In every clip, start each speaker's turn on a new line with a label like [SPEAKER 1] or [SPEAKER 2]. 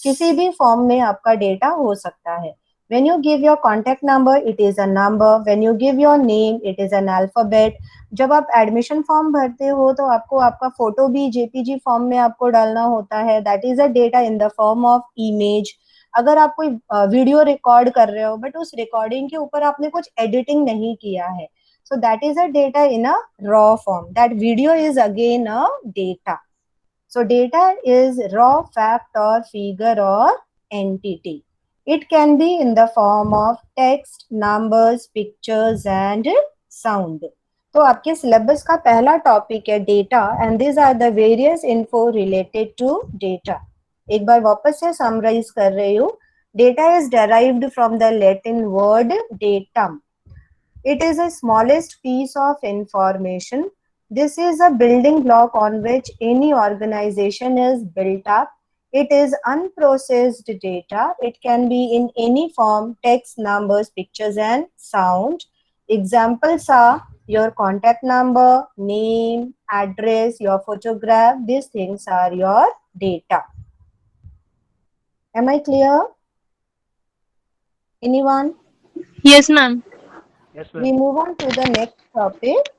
[SPEAKER 1] किसी भी फॉर्म में आपका डेटा हो सकता है. When you give your contact number, it is a number. When you give your name, it is an alphabet. जब आप एडमिशन फॉर्म भरते हो तो आपको आपका फोटो भी जेपीजी फॉर्म में आपको डालना होता है. That is a data in the form of image. अगर आप कोई वीडियो रिकॉर्ड कर रहे हो बट उस रिकॉर्डिंग के ऊपर आपने कुछ एडिटिंग नहीं किया है, so that is a data in a raw form. That video is again a data. So data is raw fact or figure or entity. It can be in the form of text, numbers, pictures and sound. तो आपके syllabus का पहला topic है data and these are the various info related to data. एक बार वापस से summarise कर रही हूँ. Data is derived from the Latin word datum. It is the smallest piece of information. This is a building block on which any organization is built up. It is unprocessed data. It can be in any form: text, numbers, pictures, and sound. Examples are your contact number, name, address, your photograph. These things are your data. Am I clear? Anyone?
[SPEAKER 2] Yes, ma'am.
[SPEAKER 3] Yes,
[SPEAKER 1] We
[SPEAKER 3] ma'am.
[SPEAKER 1] move on to the next topic.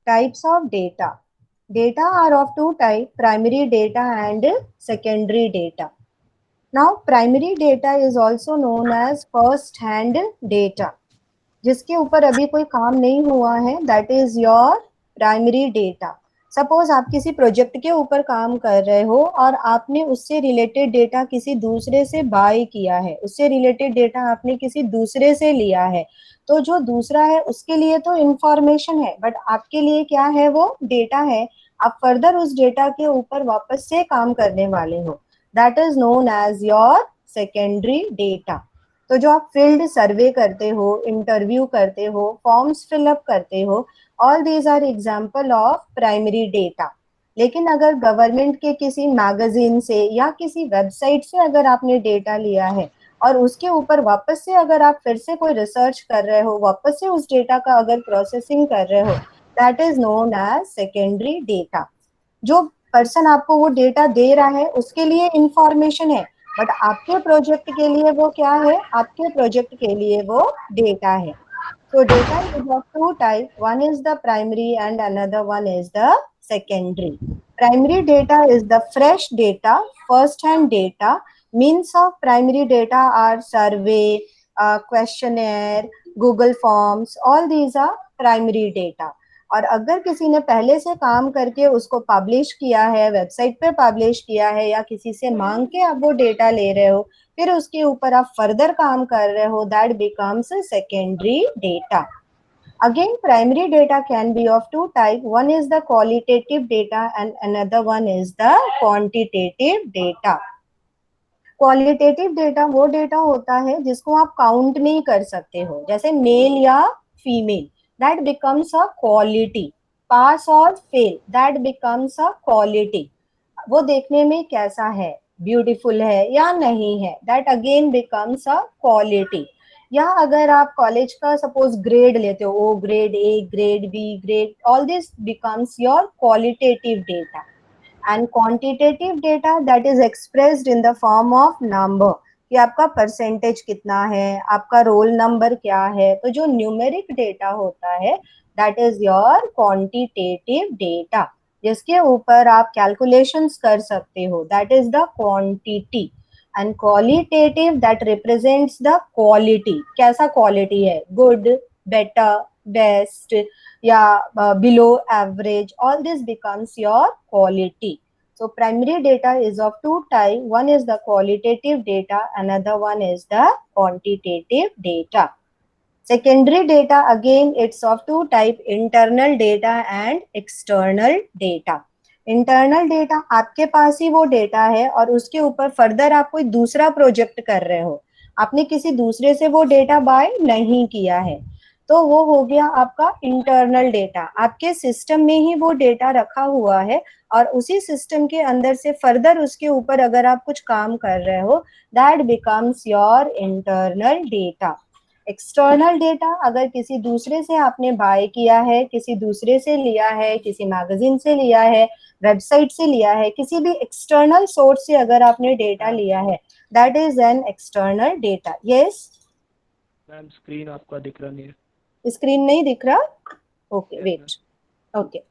[SPEAKER 1] Types of data. Data are of two types: primary data and secondary data. Now, primary data is also known as first hand data. जिसके ऊपर अभी कोई काम नहीं हुआ है, that is your primary data. Suppose आप किसी प्रोजेक्ट के ऊपर काम कर रहे हो और आपने उससे रिलेटेड डेटा किसी दूसरे से बाय किया है, उससे रिलेटेड डेटा आपने किसी दूसरे से लिया है, तो जो दूसरा है उसके लिए तो इंफॉर्मेशन है बट आपके लिए क्या है, वो डेटा है. आप फर्दर उस डेटा के ऊपर वापस से काम करने वाले हो. That is known as your secondary data. तो जो आप फील्ड सर्वे करते हो, इंटरव्यू करते हो, फॉर्म्स फिलअप करते हो, all these are example of primary data. लेकिन अगर गवर्नमेंट के किसी मैगजीन से या किसी वेबसाइट से अगर आपने डेटा लिया है और उसके ऊपर वापस से अगर आप फिर से कोई रिसर्च कर रहे हो, वापस से उस डेटा का अगर प्रोसेसिंग कर रहे हो, that is known as secondary data. जो पर्सन आपको वो डेटा दे रहा है उसके लिए इंफॉर्मेशन है बट आपके प्रोजेक्ट के लिए वो क्या है, आपके प्रोजेक्ट के लिए वो डेटा है. So data is of two types. One is the primary and another one is the secondary. Primary data is the fresh data. First hand data. Means of primary data are survey, questionnaire, Google forms. All these are primary data. और अगर किसी ने पहले से काम करके उसको publish किया है, वेबसाइट पे पब्लिश किया है या किसी से मांग के आप वो डेटा ले रहे हो, फिर उसके ऊपर आप फर्दर काम कर रहे हो, that becomes secondary data. Again, primary data can be of two types. One is the qualitative data and another one is the quantitative data. Qualitative data वो डेटा होता है जिसको आप काउंट नहीं कर सकते हो, जैसे मेल या female, that becomes a quality. Pass और fail, that becomes a quality. वो देखने में कैसा है, ब्यूटीफुल है या नहीं है, that again becomes a quality. या अगर आप कॉलेज का सपोज ग्रेड लेते हो, O grade, A grade, B grade, all this becomes your qualitative data. And quantitative data, that is expressed in the form of number, कि आपका percentage कितना है, आपका रोल नंबर क्या है. तो जो न्यूमेरिक डेटा होता है that is your quantitative data, जिसके ऊपर आप कैलकुलेशंस कर सकते हो, that is the quantity. And qualitative that represents the quality, कैसा क्वालिटी है, गुड, बेटर, बेस्ट या below average, all this becomes your quality. So primary data is of two types. One is the qualitative data, another one is the quantitative data. Secondary data, again it's of two types: internal data and external data. Internal data, आपके पास ही वो data है और उसके ऊपर further आप कोई दूसरा project कर रहे हो, आपने किसी दूसरे से वो डेटा बाय नहीं किया है, तो वो हो गया आपका इंटरनल डेटा। आपके सिस्टम में ही वो डेटा रखा हुआ है और उसी सिस्टम के अंदर से फर्दर उसके ऊपर अगर आप कुछ काम कर रहे हो, that becomes your internal data. External data अगर किसी दूसरे से आपने बाय किया है, किसी दूसरे से लिया है, किसी मैगजीन से लिया है, वेबसाइट से लिया है, किसी भी एक्सटर्नल सोर्स से अगर आपने डेटा
[SPEAKER 2] मैम
[SPEAKER 1] लिया है, that is an external data. Yes,
[SPEAKER 2] ma'am screen आपका दिख रहा नहीं है।
[SPEAKER 1] स्क्रीन नहीं दिख रहा? Okay
[SPEAKER 2] yes ma'am.
[SPEAKER 1] Wait. Okay,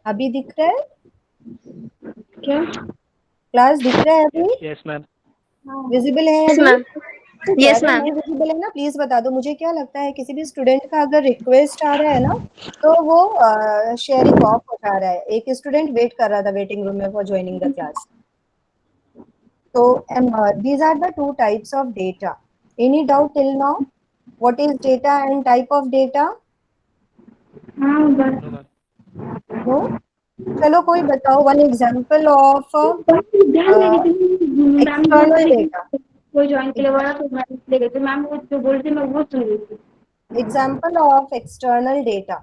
[SPEAKER 1] अभी दिख रहा है?
[SPEAKER 3] क्या?
[SPEAKER 1] क्लास दिख रहा है अभी?
[SPEAKER 2] Yes ma'am.
[SPEAKER 1] विजिबल है
[SPEAKER 3] यस
[SPEAKER 1] अभी?
[SPEAKER 3] मैम।
[SPEAKER 1] ठीक है,
[SPEAKER 3] यस
[SPEAKER 1] अगर
[SPEAKER 3] मैम।
[SPEAKER 1] नहीं विजिबल है ना प्लीज बता दो मुझे। क्या लगता है किसी भी स्टूडेंट का अगर रिक्वेस्ट आ रहा है ना, तो वो शेयरिंग ऑफ हो जा रहा है। एक स्टूडेंट वेट कर रहा था वेटिंग रूम में for joining the class. So these are the two types of data. Any doubt till now? What is data and type of data?
[SPEAKER 3] हाँ बस
[SPEAKER 2] नो मैम।
[SPEAKER 1] No? चलो कोई बताओ one example of
[SPEAKER 3] ध्यान दे रही थी ma'am बोल
[SPEAKER 1] external
[SPEAKER 3] रही थी
[SPEAKER 1] data.
[SPEAKER 3] कोई ज्वाइन के लिए
[SPEAKER 1] Exa-
[SPEAKER 3] बोला तो मैम ले गए थे। मैम वो जो बोल रही थी मैं वो सुन रही थी।
[SPEAKER 1] Example of external data.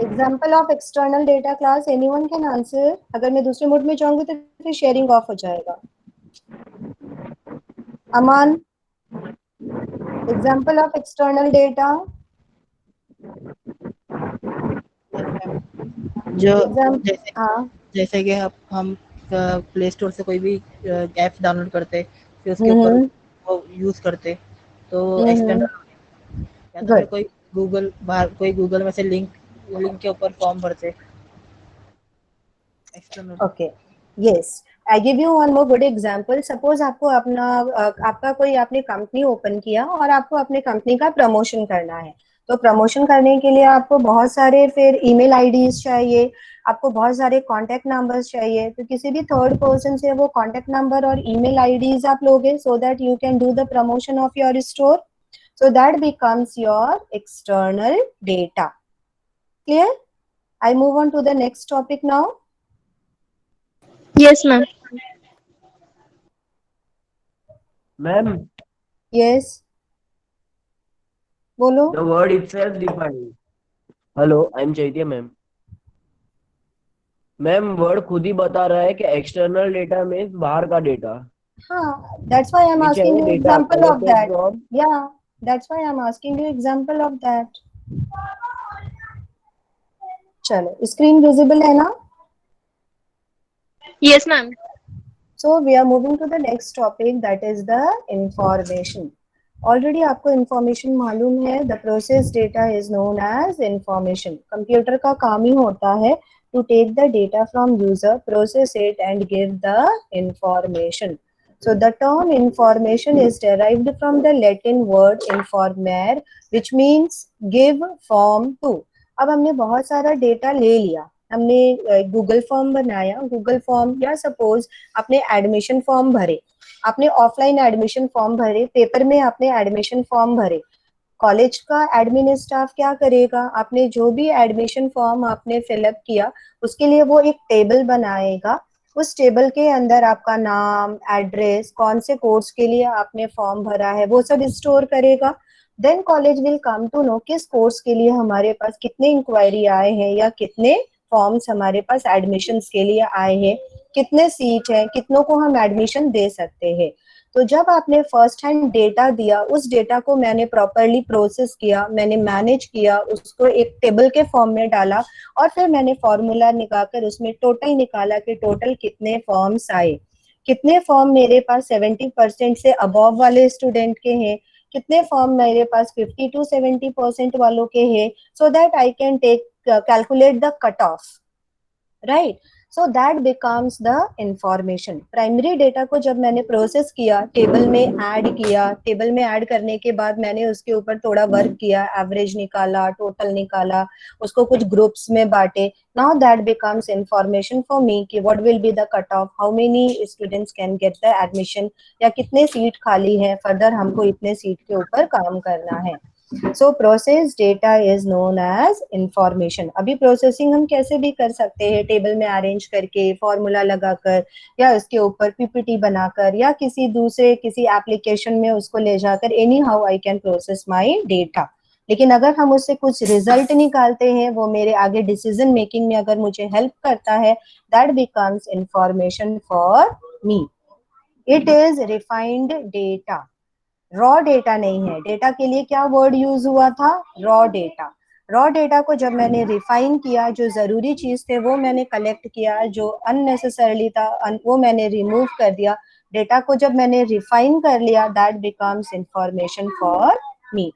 [SPEAKER 1] Example of external data class. Anyone can answer. अगर मैं दूसरे मोड में जाऊंगी तो फिर शेयरिंग ऑफ हो जाएगा। अमान, example of external data.
[SPEAKER 4] जो
[SPEAKER 1] Exam
[SPEAKER 4] जैसे
[SPEAKER 1] हाँ।
[SPEAKER 4] जैसे कि हम प्ले स्टोर से कोई भी ऐप डाउनलोड करते फिर उसके ऊपर
[SPEAKER 1] हम्म
[SPEAKER 4] वो यूज़ करते तो
[SPEAKER 1] हम्म।
[SPEAKER 4] एक्सटर्नल, या तो फिर
[SPEAKER 1] गुड।
[SPEAKER 4] कोई गूगल में से लिंक के ऊपर फॉर्म भरते external.
[SPEAKER 1] Okay, yes, I give you one more good example. Suppose आपको अपना आपका कोई आपने कंपनी ओपन किया और आपको अपने कंपनी का प्रमोशन करना है। तो प्रमोशन करने के लिए आपको बहुत सारे फिर ईमेल आईडीज चाहिए, आपको बहुत सारे कॉन्टेक्ट नंबर्स चाहिए। तो किसी भी थर्ड पर्सन से वो कॉन्टेक्ट नंबर और ईमेल आईडीज आप लोगे so that you can do the promotion of your store. So that becomes your external data. Clear? I move on to the next topic now.
[SPEAKER 3] Yes ma'am.
[SPEAKER 5] Ma'am,
[SPEAKER 1] yes, बोलो।
[SPEAKER 5] the word itself defined. Hello, I'm Chaitya ma'am. Ma'am word खुद ही बता रहा है कि external data means बाहर का data,
[SPEAKER 1] हाँ, that's why I'm
[SPEAKER 5] विच है
[SPEAKER 1] asking
[SPEAKER 5] वो
[SPEAKER 1] you
[SPEAKER 5] data
[SPEAKER 1] example of
[SPEAKER 5] collected
[SPEAKER 1] that.
[SPEAKER 5] From.
[SPEAKER 1] Yeah, that's why I'm asking you example of that. चलो, screen visible है ना?
[SPEAKER 3] Yes ma'am.
[SPEAKER 1] So we are moving to the next topic, that is the information. Already आपको information मालूम है, the process data is known as information. Computer का काम ही होता है to take the data from user, process it and give the information. So the term information is derived from the Latin word informare, which means give form to. अब हमने बहुत सारा data ले लिया, हमने गूगल फॉर्म बनाया, Google form या suppose आपने एडमिशन फॉर्म भरे, आपने ऑफलाइन एडमिशन फॉर्म भरे, पेपर में आपने एडमिशन फॉर्म भरे। कॉलेज का एडमिन स्टाफ क्या करेगा, आपने जो भी एडमिशन फॉर्म आपने फिलअप किया उसके लिए वो एक टेबल बनाएगा। उस टेबल के अंदर आपका नाम, एड्रेस, कौन से कोर्स के लिए आपने फॉर्म भरा है वो सब स्टोर करेगा। Then college will come to know किस कोर्स के लिए हमारे पास कितने इंक्वायरी आए हैं या कितने फॉर्म्स हमारे पास एडमिशन्स के लिए आए हैं, कितने सीट है, कितनों को हम एडमिशन दे सकते हैं। तो जब आपने फर्स्ट हैंड डेटा दिया, उस डेटा को मैंने प्रॉपरली प्रोसेस किया, मैंने मैनेज किया, उसको एक टेबल के फॉर्म में डाला और फिर मैंने फॉर्मूला निकालकर उसमें टोटल निकाला कि टोटल कितने फॉर्म्स आए, कितने फॉर्म मेरे पास 70% से अबव वाले स्टूडेंट के हैं, कितने फॉर्म मेरे पास 50 to 70% वालों के हैं, so that I can take calculate the cut off, right? So that becomes the information. Primary data को जब मैंने प्रोसेस किया, टेबल में ऐड किया, टेबल में ऐड करने के बाद मैंने उसके ऊपर थोड़ा वर्क किया, एवरेज निकाला, टोटल निकाला, उसको कुछ ग्रुप्स में बांटे, now that becomes information for me कि what will be the cut off, how many students can get the admission, या कितने सीट खाली है, फर्दर हमको इतने सीट के ऊपर काम करना है। So process data is known as information. अभी प्रोसेसिंग हम कैसे भी कर सकते हैं, टेबल में अरेंज करके, फॉर्मूला लगाकर, या उसके ऊपर पीपीटी बनाकर, या किसी दूसरे किसी एप्लीकेशन में उसको ले जाकर, any how I can process my data. लेकिन अगर हम उससे कुछ रिजल्ट निकालते हैं, वो मेरे आगे डिसीजन मेकिंग में अगर मुझे हेल्प करता है, that becomes information for me. It is refined data, raw data नहीं है। डेटा के लिए क्या वर्ड यूज हुआ था? Raw data. रॉ डेटा को जब मैंने रिफाइन किया, जो जरूरी चीज थे वो मैंने कलेक्ट किया, जो अननेसेसरली था वो मैंने रिमूव कर दिया। डेटा को जब मैंने रिफाइन कर लिया, that becomes information for me.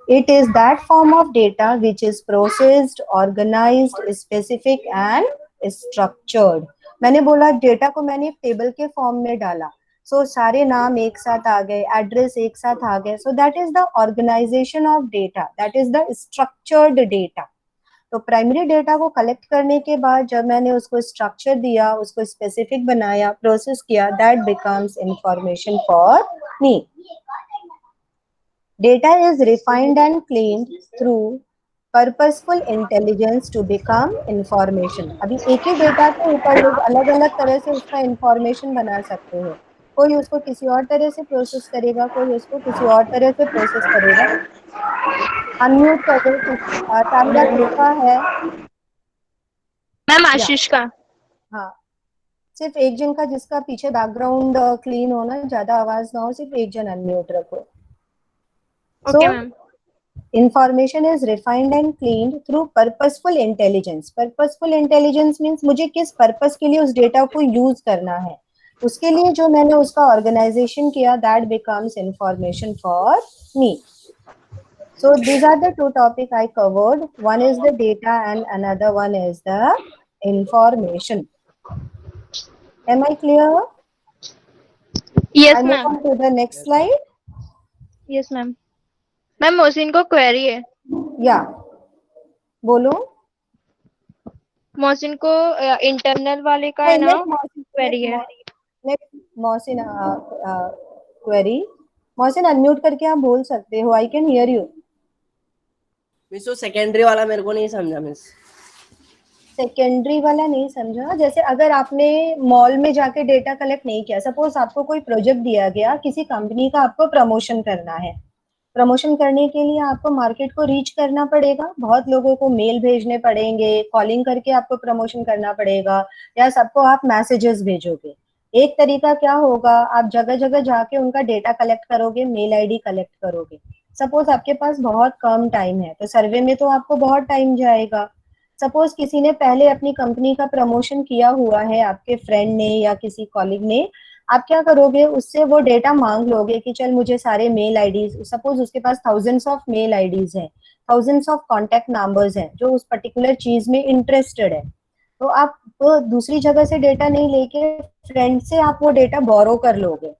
[SPEAKER 1] It is that form of data which is processed, organized, specific and structured. मैंने बोला डेटा को मैंने एक टेबल के फॉर्म में डाला, सो सारे नाम एक साथ आ गए, एड्रेस एक साथ आ गए, so that is the organisation of data, that is the structured data. तो प्राइमरी डेटा को कलेक्ट करने के बाद जब मैंने उसको स्ट्रक्चर दिया, उसको स्पेसिफिक बनाया, प्रोसेस किया, that becomes information for me. Data is refined and cleaned through purposeful intelligence to become information. अभी एक ही डेटा के ऊपर लोग अलग अलग तरह से उसका इंफॉर्मेशन बना सकते हैं। कोई उसको किसी और तरह से प्रोसेस करेगा, कोई उसको किसी और तरह से प्रोसेस करेगा। अनम्यूट कर दो, तालिया किसका है?
[SPEAKER 6] मैम
[SPEAKER 1] या
[SPEAKER 6] आशीष का।
[SPEAKER 1] हाँ, सिर्फ एक जन का, जिसका पीछे बैकग्राउंड क्लीन होना, ज्यादा आवाज ना हो, सिर्फ एक जन अनम्यूट रखो।
[SPEAKER 6] Okay ma'am.
[SPEAKER 1] Information is refined and cleaned through purposeful intelligence. Purposeful intelligence means मुझे किस पर्पस के लिए उस डेटा को यूज करना है, उसके लिए जो मैंने उसका ऑर्गेनाइजेशन किया, that becomes information for me. So these are the two topics I covered. One is the data and another one is the information. Am I clear?
[SPEAKER 6] Yes
[SPEAKER 1] I move
[SPEAKER 6] ma'am.
[SPEAKER 1] on to the next slide.
[SPEAKER 6] Yes ma'am. Ma'am Mohsin को query है।
[SPEAKER 1] Yeah, बोलो।
[SPEAKER 6] मोहसिन को internal वाले का है
[SPEAKER 1] नहीं,
[SPEAKER 6] ना,
[SPEAKER 1] let
[SPEAKER 6] query है।
[SPEAKER 1] मोहसिन क्वेरी। मोहसिन अनम्यूट करके आप बोल सकते हो, I can hear you.
[SPEAKER 5] Miss वो सेकेंडरी वाला मेरे को नहीं समझा मिस।
[SPEAKER 1] सेकेंडरी वाला नहीं समझा? जैसे अगर आपने मॉल में जाके डेटा कलेक्ट नहीं किया, सपोज आपको कोई प्रोजेक्ट दिया गया, किसी कंपनी का आपको प्रमोशन करना है, प्रमोशन करने के लिए आपको मार्केट को रीच करना पड़ेगा, बहुत लोगों को मेल भेजने पड़ेंगे, कॉलिंग करके आपको प्रमोशन करना पड़ेगा, या सबको आप मैसेजेस भेजोगे। एक तरीका क्या होगा, आप जगह जगह जाके उनका डेटा कलेक्ट करोगे, मेल आईडी कलेक्ट करोगे। सपोज आपके पास बहुत कम टाइम है, तो सर्वे में तो आपको बहुत टाइम जाएगा। सपोज किसी ने पहले अपनी कंपनी का प्रमोशन किया हुआ है, आपके फ्रेंड ने या किसी कॉलीग ने, आप क्या करोगे, उससे वो डेटा मांग लोगे कि चल मुझे सारे मेल आईडीज, सपोज उसके पास थाउजेंड्स ऑफ मेल आईडीज हैं, थाउजेंड्स ऑफ कॉन्टेक्ट नंबर्स हैं जो उस पर्टिकुलर चीज में इंटरेस्टेड है, तो आप वो दूसरी जगह से डेटा नहीं लेके फ्रेंड से आप वो डेटा बोरो कर लोगे,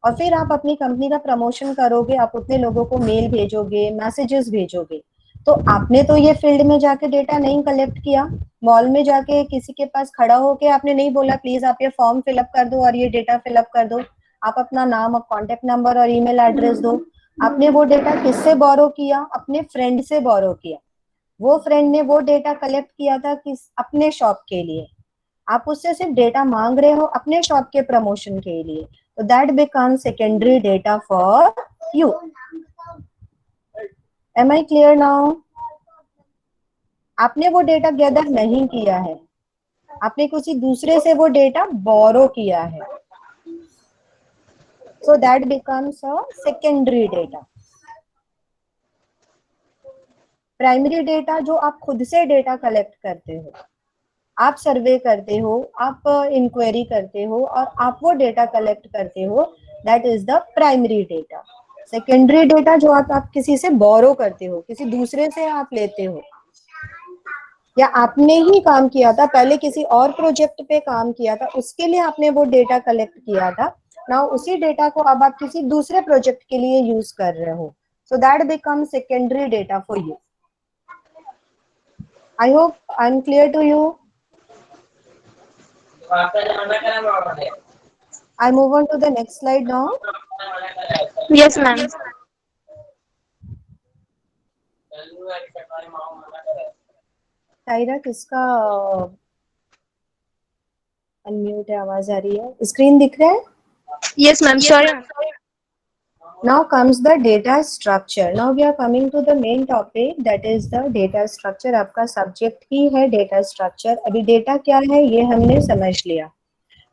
[SPEAKER 1] और फिर आप अपनी कंपनी का प्रमोशन करोगे, आप उतने लोगों को मेल भेजोगे, मैसेजेस भेजोगे। तो आपने तो ये फील्ड में जाके डेटा नहीं कलेक्ट किया, मॉल में जाके किसी के पास खड़ा होके आपने नहीं बोला प्लीज आप ये फॉर्म फिलअप कर दो और ये डेटा फिलअप कर दो, आप अपना नाम और कॉन्टेक्ट नंबर और ईमेल एड्रेस दो। आपने वो डेटा किससे बोरो किया? अपने फ्रेंड से बोरो किया। वो फ्रेंड ने वो डेटा कलेक्ट किया था किस, अपने शॉप के लिए, आप उससे सिर्फ डेटा मांग रहे हो अपने शॉप के प्रमोशन के लिए, तो that becomes secondary data for you. Am I clear now? आपने वो डेटा गैदर नहीं किया है, आपने किसी दूसरे से वो डेटा बोरो किया है, सो that becomes a secondary data. Primary data जो आप खुद से डेटा कलेक्ट करते हो, आप सर्वे करते हो, आप इंक्वायरी करते हो और आप वो डेटा कलेक्ट करते हो, that is the primary data. Secondary data जो आप किसी से बोरो करते हो, किसी दूसरे से आप लेते हो। या आपने ही काम किया था, पहले किसी और प्रोजेक्ट पे काम किया था, उसके लिए आपने वो डेटा कलेक्ट किया था, ना उसी डेटा को अब आप किसी दूसरे प्रोजेक्ट के लिए यूज कर रहे हो, so that become secondary data for you. I hope I am clear to you. I move on to the next slide now.
[SPEAKER 6] Yes, ma'am.
[SPEAKER 1] टायरा किसका अनम्यूट है, आवाज आ रही है, स्क्रीन दिख रहा है.
[SPEAKER 6] Yes, ma'am. Sorry, ma'am.
[SPEAKER 1] Now comes the data structure. Now we are coming to the main topic, that is the data structure. आपका subject ही है data structure. अभी डेटा क्या है ये हमने समझ लिया.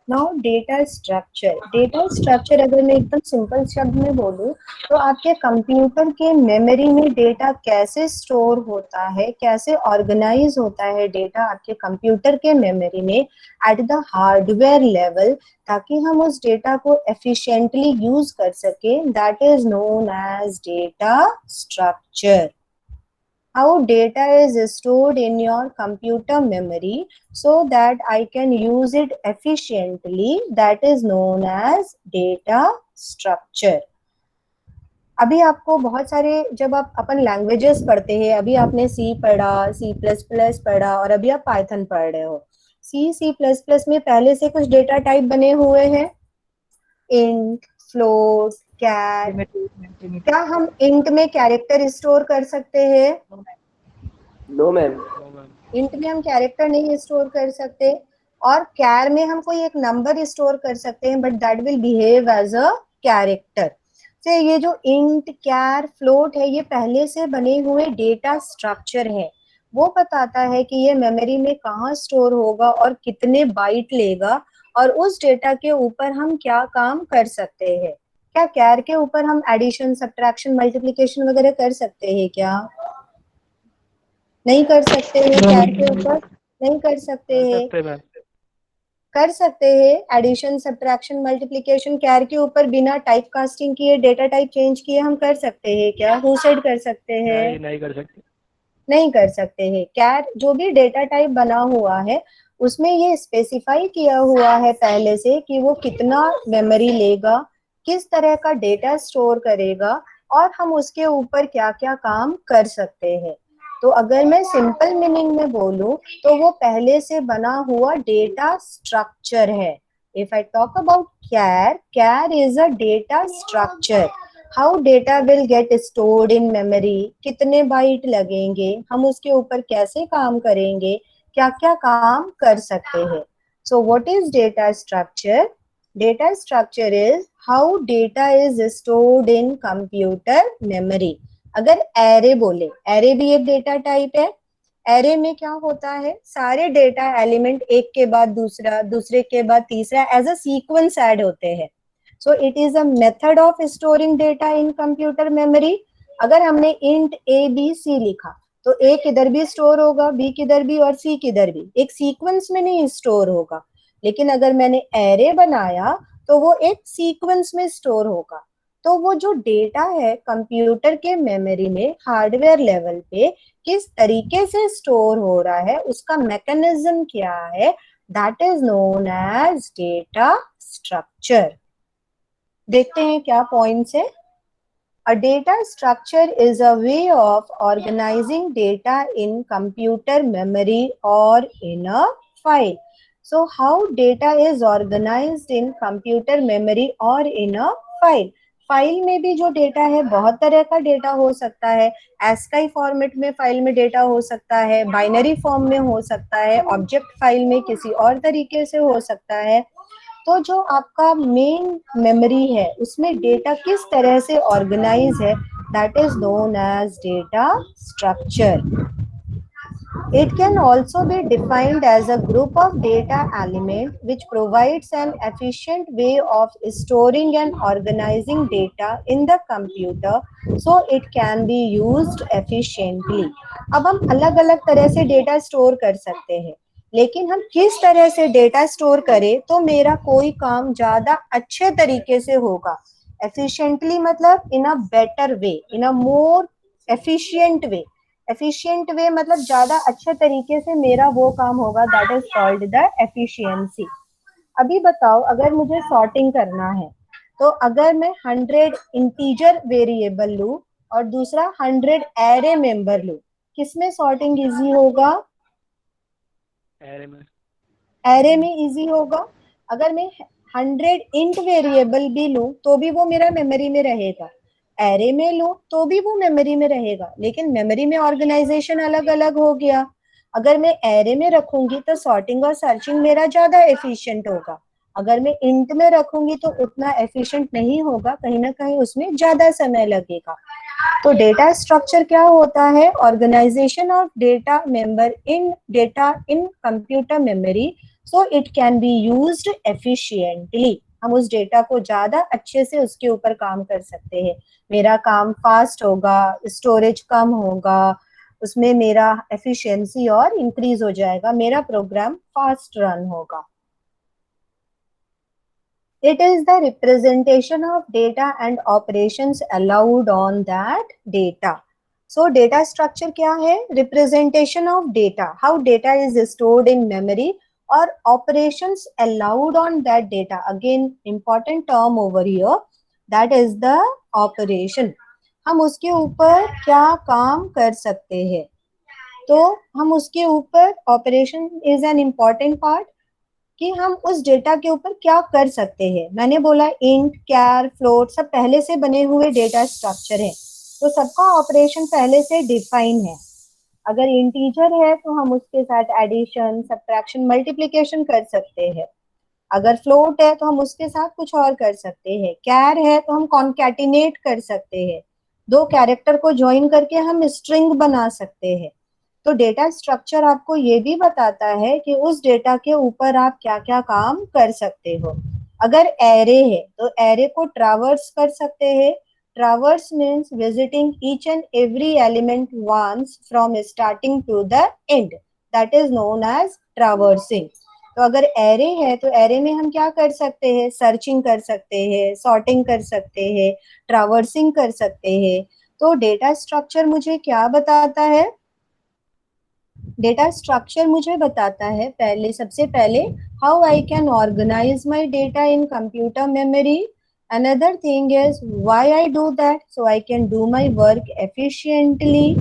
[SPEAKER 1] Now data structure. Data structure अगर मैं एकदम सिंपल शब्द में बोलूँ तो आपके कंप्यूटर के मेमोरी में डेटा कैसे स्टोर होता है, कैसे ऑर्गेनाइज होता है डेटा आपके कंप्यूटर के मेमोरी में एट द हार्डवेयर लेवल, ताकि हम उस डेटा को एफिशिएंटली यूज कर सके, that is known as data structure. How data is stored in your computer memory so that I can use it efficiently, that is known as data structure. अभी आपको बहुत सारे, जब आप अपन लैंग्वेजेस पढ़ते हैं, अभी आपने सी पढ़ा, C++ पढ़ा और अभी आप पाइथन पढ़ रहे हो. C++ में पहले से कुछ डेटा टाइप बने हुए हैं, इंट, फ्लोट, कैर. क्या हम इंट में कैरेक्टर स्टोर कर सकते हैं?
[SPEAKER 5] No ma'am.
[SPEAKER 2] No ma'am.
[SPEAKER 1] Int में हम कैरेक्टर नहीं स्टोर कर सकते, और कैर में हम कोई एक नंबर स्टोर कर सकते हैं, but that will behave as a character. से ये जो इंट, कैर, फ्लोट है, ये पहले से बने हुए डेटा स्ट्रक्चर है. वो बताता है कि ये मेमोरी में कहाँ स्टोर होगा और कितने बाइट लेगा, और उस डेटा के ऊपर हम क्या काम कर सकते हैं. क्या कैर के ऊपर हम एडिशन, सब्ट्रैक्शन, मल्टीप्लिकेशन वगैरह कर सकते हैं क्या? नहीं कर सकते हैं. कैर के ऊपर नहीं कर सकते
[SPEAKER 2] कर
[SPEAKER 1] हैं.
[SPEAKER 2] सकते मैम.
[SPEAKER 1] कर सकते हैं एडिशन, सब्ट्रैक्शन, मल्टीप्लिकेशन कैर के ऊपर बिना टाइप कास्टिंग किए, डेटा टाइप चेंज किए हम कर सकते हैं क्या? हु सेड कर सकते हैं?
[SPEAKER 2] नहीं कर सकते.
[SPEAKER 1] नहीं कर सकते हैं. कैर जो भी डेटा टाइप बना हुआ है उसमें ये स्पेसिफाई किया हुआ है पहले से कि वो कितना मेमोरी लेगा, किस तरह का डेटा स्टोर करेगा, और हम उसके ऊपर क्या क्या काम कर सकते हैं. तो अगर मैं सिंपल मीनिंग में बोलूं तो वो पहले से बना हुआ डेटा स्ट्रक्चर है. If I talk about char, char is a data structure. How data will get stored in memory, कितने बाइट लगेंगे, हम उसके ऊपर कैसे काम करेंगे, क्या क्या काम कर सकते हैं. So what is data structure? Data structure is how data is stored in computer memory. अगर एरे बोले, एरे भी एक डेटा टाइप है. एरे में क्या होता है, सारे डेटा एलिमेंट एक के बाद दूसरा, दूसरे के बाद तीसरा एज अ सीक्वेंस ऐड होते हैं. So it is a method of storing data in computer memory. अगर हमने इंट ABC लिखा तो ए किधर भी स्टोर होगा, बी किधर भी और सी किधर भी, एक सीक्वेंस में नहीं स्टोर होगा. लेकिन अगर मैंने एरे बनाया तो वो एक सीक्वेंस में स्टोर होगा. तो वो जो डेटा है कंप्यूटर के मेमोरी में हार्डवेयर लेवल पे किस तरीके से स्टोर हो रहा है, उसका मैकेनिज्म क्या है, that is known as data structure. देखते हैं क्या पॉइंट्स है. A data structure is a way of organizing data in computer memory or in a file. So how data is organized in computer memory or in a file? File में भी जो data है बहुत तरह का data हो सकता है. ASCII फॉर्मेट में फाइल में डेटा हो सकता है, बाइनरी फॉर्म में हो सकता है, ऑब्जेक्ट फाइल में किसी और तरीके से हो सकता है. तो जो आपका मेन मेमोरी है उसमें डेटा किस तरह से ऑर्गेनाइज है, that is known as data structure. It can also be defined as a group of data element which provides an efficient way of storing and organizing data in the computer so it can be used efficiently. अब हम अलग अलग तरह से data store कर सकते हैं, लेकिन हम किस तरह से डेटा स्टोर करें तो मेरा कोई काम ज्यादा अच्छे तरीके से होगा. एफिशिएंटली मतलब in a better way, in a more efficient way. Efficient way मतलब ज्यादा अच्छे तरीके से मेरा वो काम होगा, that is called the efficiency. अभी बताओ, अगर मुझे सॉर्टिंग करना है तो अगर मैं 100 इंटीजर वेरिएबल लूं और दूसरा 100 एरे मेंबर लूं, किसमें सॉर्टिंग इजी होगा?
[SPEAKER 2] एरे में।
[SPEAKER 1] एरे में इजी होगा। अगर मैं 100 इंट वेरिएबल भी लूं तो भी वो मेरा मेमोरी में रहेगा, एरे में लूं तो भी वो मेमोरी में रहेगा, लेकिन मेमोरी में ऑर्गेनाइजेशन अलग अलग हो गया। अगर मैं एरे में रखूंगी तो सॉर्टिंग और सर्चिंग मेरा ज्यादा एफिशिएंट होगा, अगर मैं इंट में रखूंगी तो उतना एफिशिएंट नहीं होगा, कहीं ना कहीं उसमें ज्यादा समय लगेगा। तो डेटा स्ट्रक्चर क्या होता है? Organisation of data member in data in computer memory so it can be used efficiently. हम उस डेटा को ज्यादा अच्छे से उसके ऊपर काम कर सकते हैं, मेरा काम फास्ट होगा, स्टोरेज कम होगा, उसमें मेरा एफिशिएंसी और इंक्रीज हो जाएगा, मेरा प्रोग्राम फास्ट रन होगा। It is the representation of data and operations allowed on that data. So data structure क्या है? Representation of data, how data is stored in memory or operations allowed on that data. Again important term over here, that is the operation. हम उसके ऊपर क्या काम कर सकते हैं, तो हम उसके ऊपर operation is an important part कि हम उस डेटा के ऊपर क्या कर सकते हैं। मैंने बोला इंट, कैर, फ्लोट सब पहले से बने हुए डेटा स्ट्रक्चर है, तो सबका ऑपरेशन पहले से डिफाइन है। अगर इंटीजर है तो हम उसके साथ एडिशन, सब्ट्रैक्शन, मल्टीप्लिकेशन कर सकते हैं। अगर फ्लोट है तो हम उसके साथ कुछ और कर सकते हैं। कैर है तो हम कॉन्कैटिनेट कर सकते हैं, दो कैरेक्टर को ज्वाइन करके हम स्ट्रिंग बना सकते हैं। तो डेटा स्ट्रक्चर आपको ये भी बताता है कि उस डेटा के ऊपर आप क्या क्या काम कर सकते हो। अगर एरे है तो एरे को ट्रैवर्स कर सकते हैं। Traverse means visiting each and every element once from starting to the end, that is known as traversing. तो अगर एरे है तो एरे में हम क्या कर सकते हैं? सर्चिंग कर सकते हैं, सॉर्टिंग कर सकते हैं, ट्रैवर्सिंग कर सकते हैं। तो डेटा स्ट्रक्चर मुझे क्या बताता है? डेटा स्ट्रक्चर मुझे बताता है पहले, सबसे पहले how I can organise my data in computer memory. Another thing is why I do that, so I can do my work efficiently.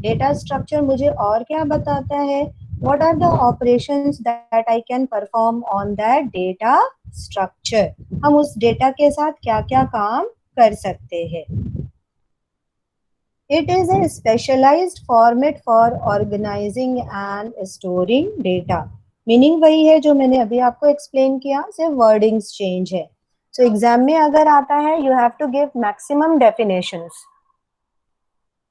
[SPEAKER 1] Data structure मुझे और क्या बताता है? What are the operations that I can perform on that data structure, हम उस data के साथ क्या क्या काम कर सकते हैं। It is a specialized format for organizing and storing data. Meaning वही है जो मैंने अभी आपको एक्सप्लेन किया, सिर्फ वर्डिंग्स चेंज है। सो एग्जाम में अगर आता है, you have to give maximum definitions.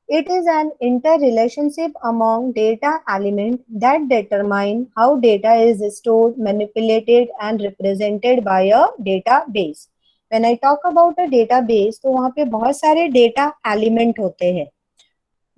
[SPEAKER 1] It is an interrelationship among data elements that determine how data is stored, manipulated, and represented by a database. When I talk about a database, तो वहाँ पे बहुत सारे data element होते हैं।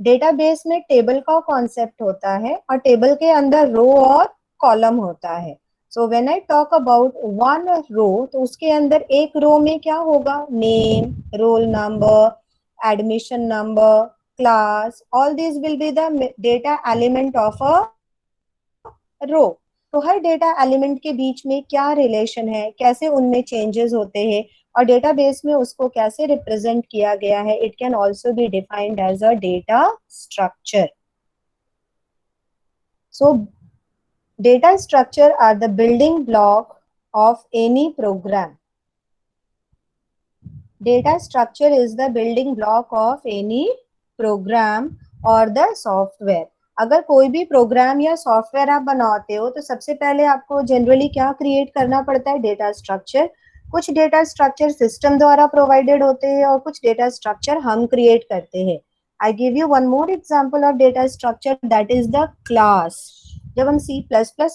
[SPEAKER 1] Database में table का concept होता है और टेबल के अंदर रो और कॉलम होता है। So when I talk about one row, तो उसके अंदर एक रो में क्या होगा? Name, roll number, admission number, class, all this will be the data element of a row. तो हर डेटा एलिमेंट के बीच में क्या रिलेशन है, कैसे उनमें चेंजेस होते हैं और डेटाबेस में उसको कैसे रिप्रेजेंट किया गया है, it can also be defined as a data structure. So data structure are the building block of any program. डेटा स्ट्रक्चर इज the building block of any programme और द सॉफ्टवेयर। अगर कोई भी प्रोग्राम या सॉफ्टवेयर आप बनाते हो तो सबसे पहले आपको जनरली क्या क्रिएट करना पड़ता है? Data structure. कुछ डेटा स्ट्रक्चर सिस्टम द्वारा प्रोवाइडेड होते हैं और कुछ डेटा स्ट्रक्चर हम क्रिएट करते हैं। I give you one more example of data structure, that is the class. जब हम C++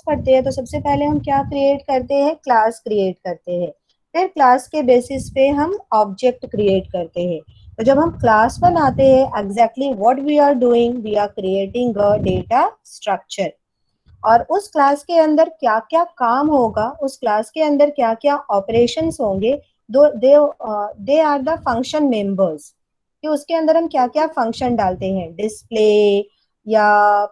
[SPEAKER 1] पढ़ते हैं तो सबसे पहले हम क्या क्रिएट करते हैं? क्लास क्रिएट करते हैं। फिर क्लास के बेसिस पे हम ऑब्जेक्ट क्रिएट करते हैं। तो जब हम क्लास बनाते हैं, exactly what we are doing, we are creating a data structure. और उस क्लास के अंदर क्या क्या काम होगा, उस क्लास के अंदर क्या क्या ऑपरेशंस होंगे, they are the function members, कि उसके अंदर हम क्या क्या फंक्शन डालते हैं। डिस्प्ले, या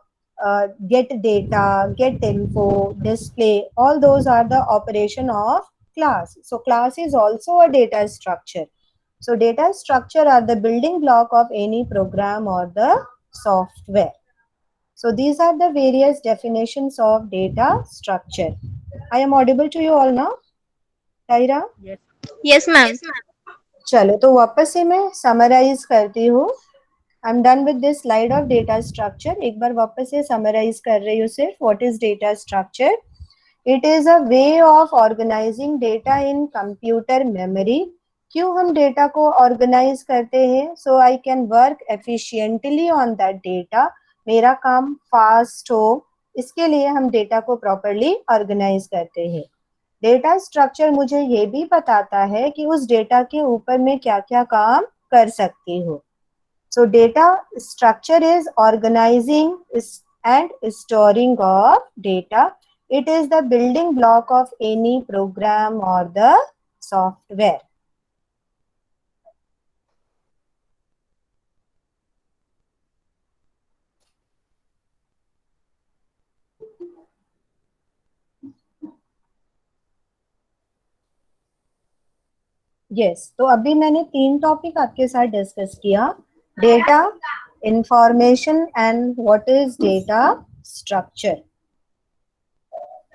[SPEAKER 1] get data, get info, display, all those are the operation of class. So class is also a data structure. So data structure are the building block of any program or the software. So these are the various definitions of data structure. I am audible to you all now, Tyra?
[SPEAKER 4] Yes.
[SPEAKER 6] Yes, ma'am.
[SPEAKER 1] चलो तो वापस से मैं summarise करती हूँ. I am done with this slide of data structure. एक बार वापस से समराइज कर रही हूँ सिर्फ. What is data structure? It is a way of organising data in computer memory. क्यों हम डेटा को ऑर्गेनाइज करते हैं? So I can work efficiently on that data. मेरा काम फास्ट हो, इसके लिए हम डेटा को प्रॉपरली ऑर्गेनाइज करते हैं. डेटा स्ट्रक्चर मुझे ये भी बताता है कि उस डेटा के ऊपर मैं क्या क्या काम कर सकती हूँ. So data structure is organising and storing of data. It is the building block of any programme और द सॉफ्टवेयर. यस, तो अभी मैंने 3 टॉपिक आपके साथ डिस्कस किया. Data, information and what is data structure.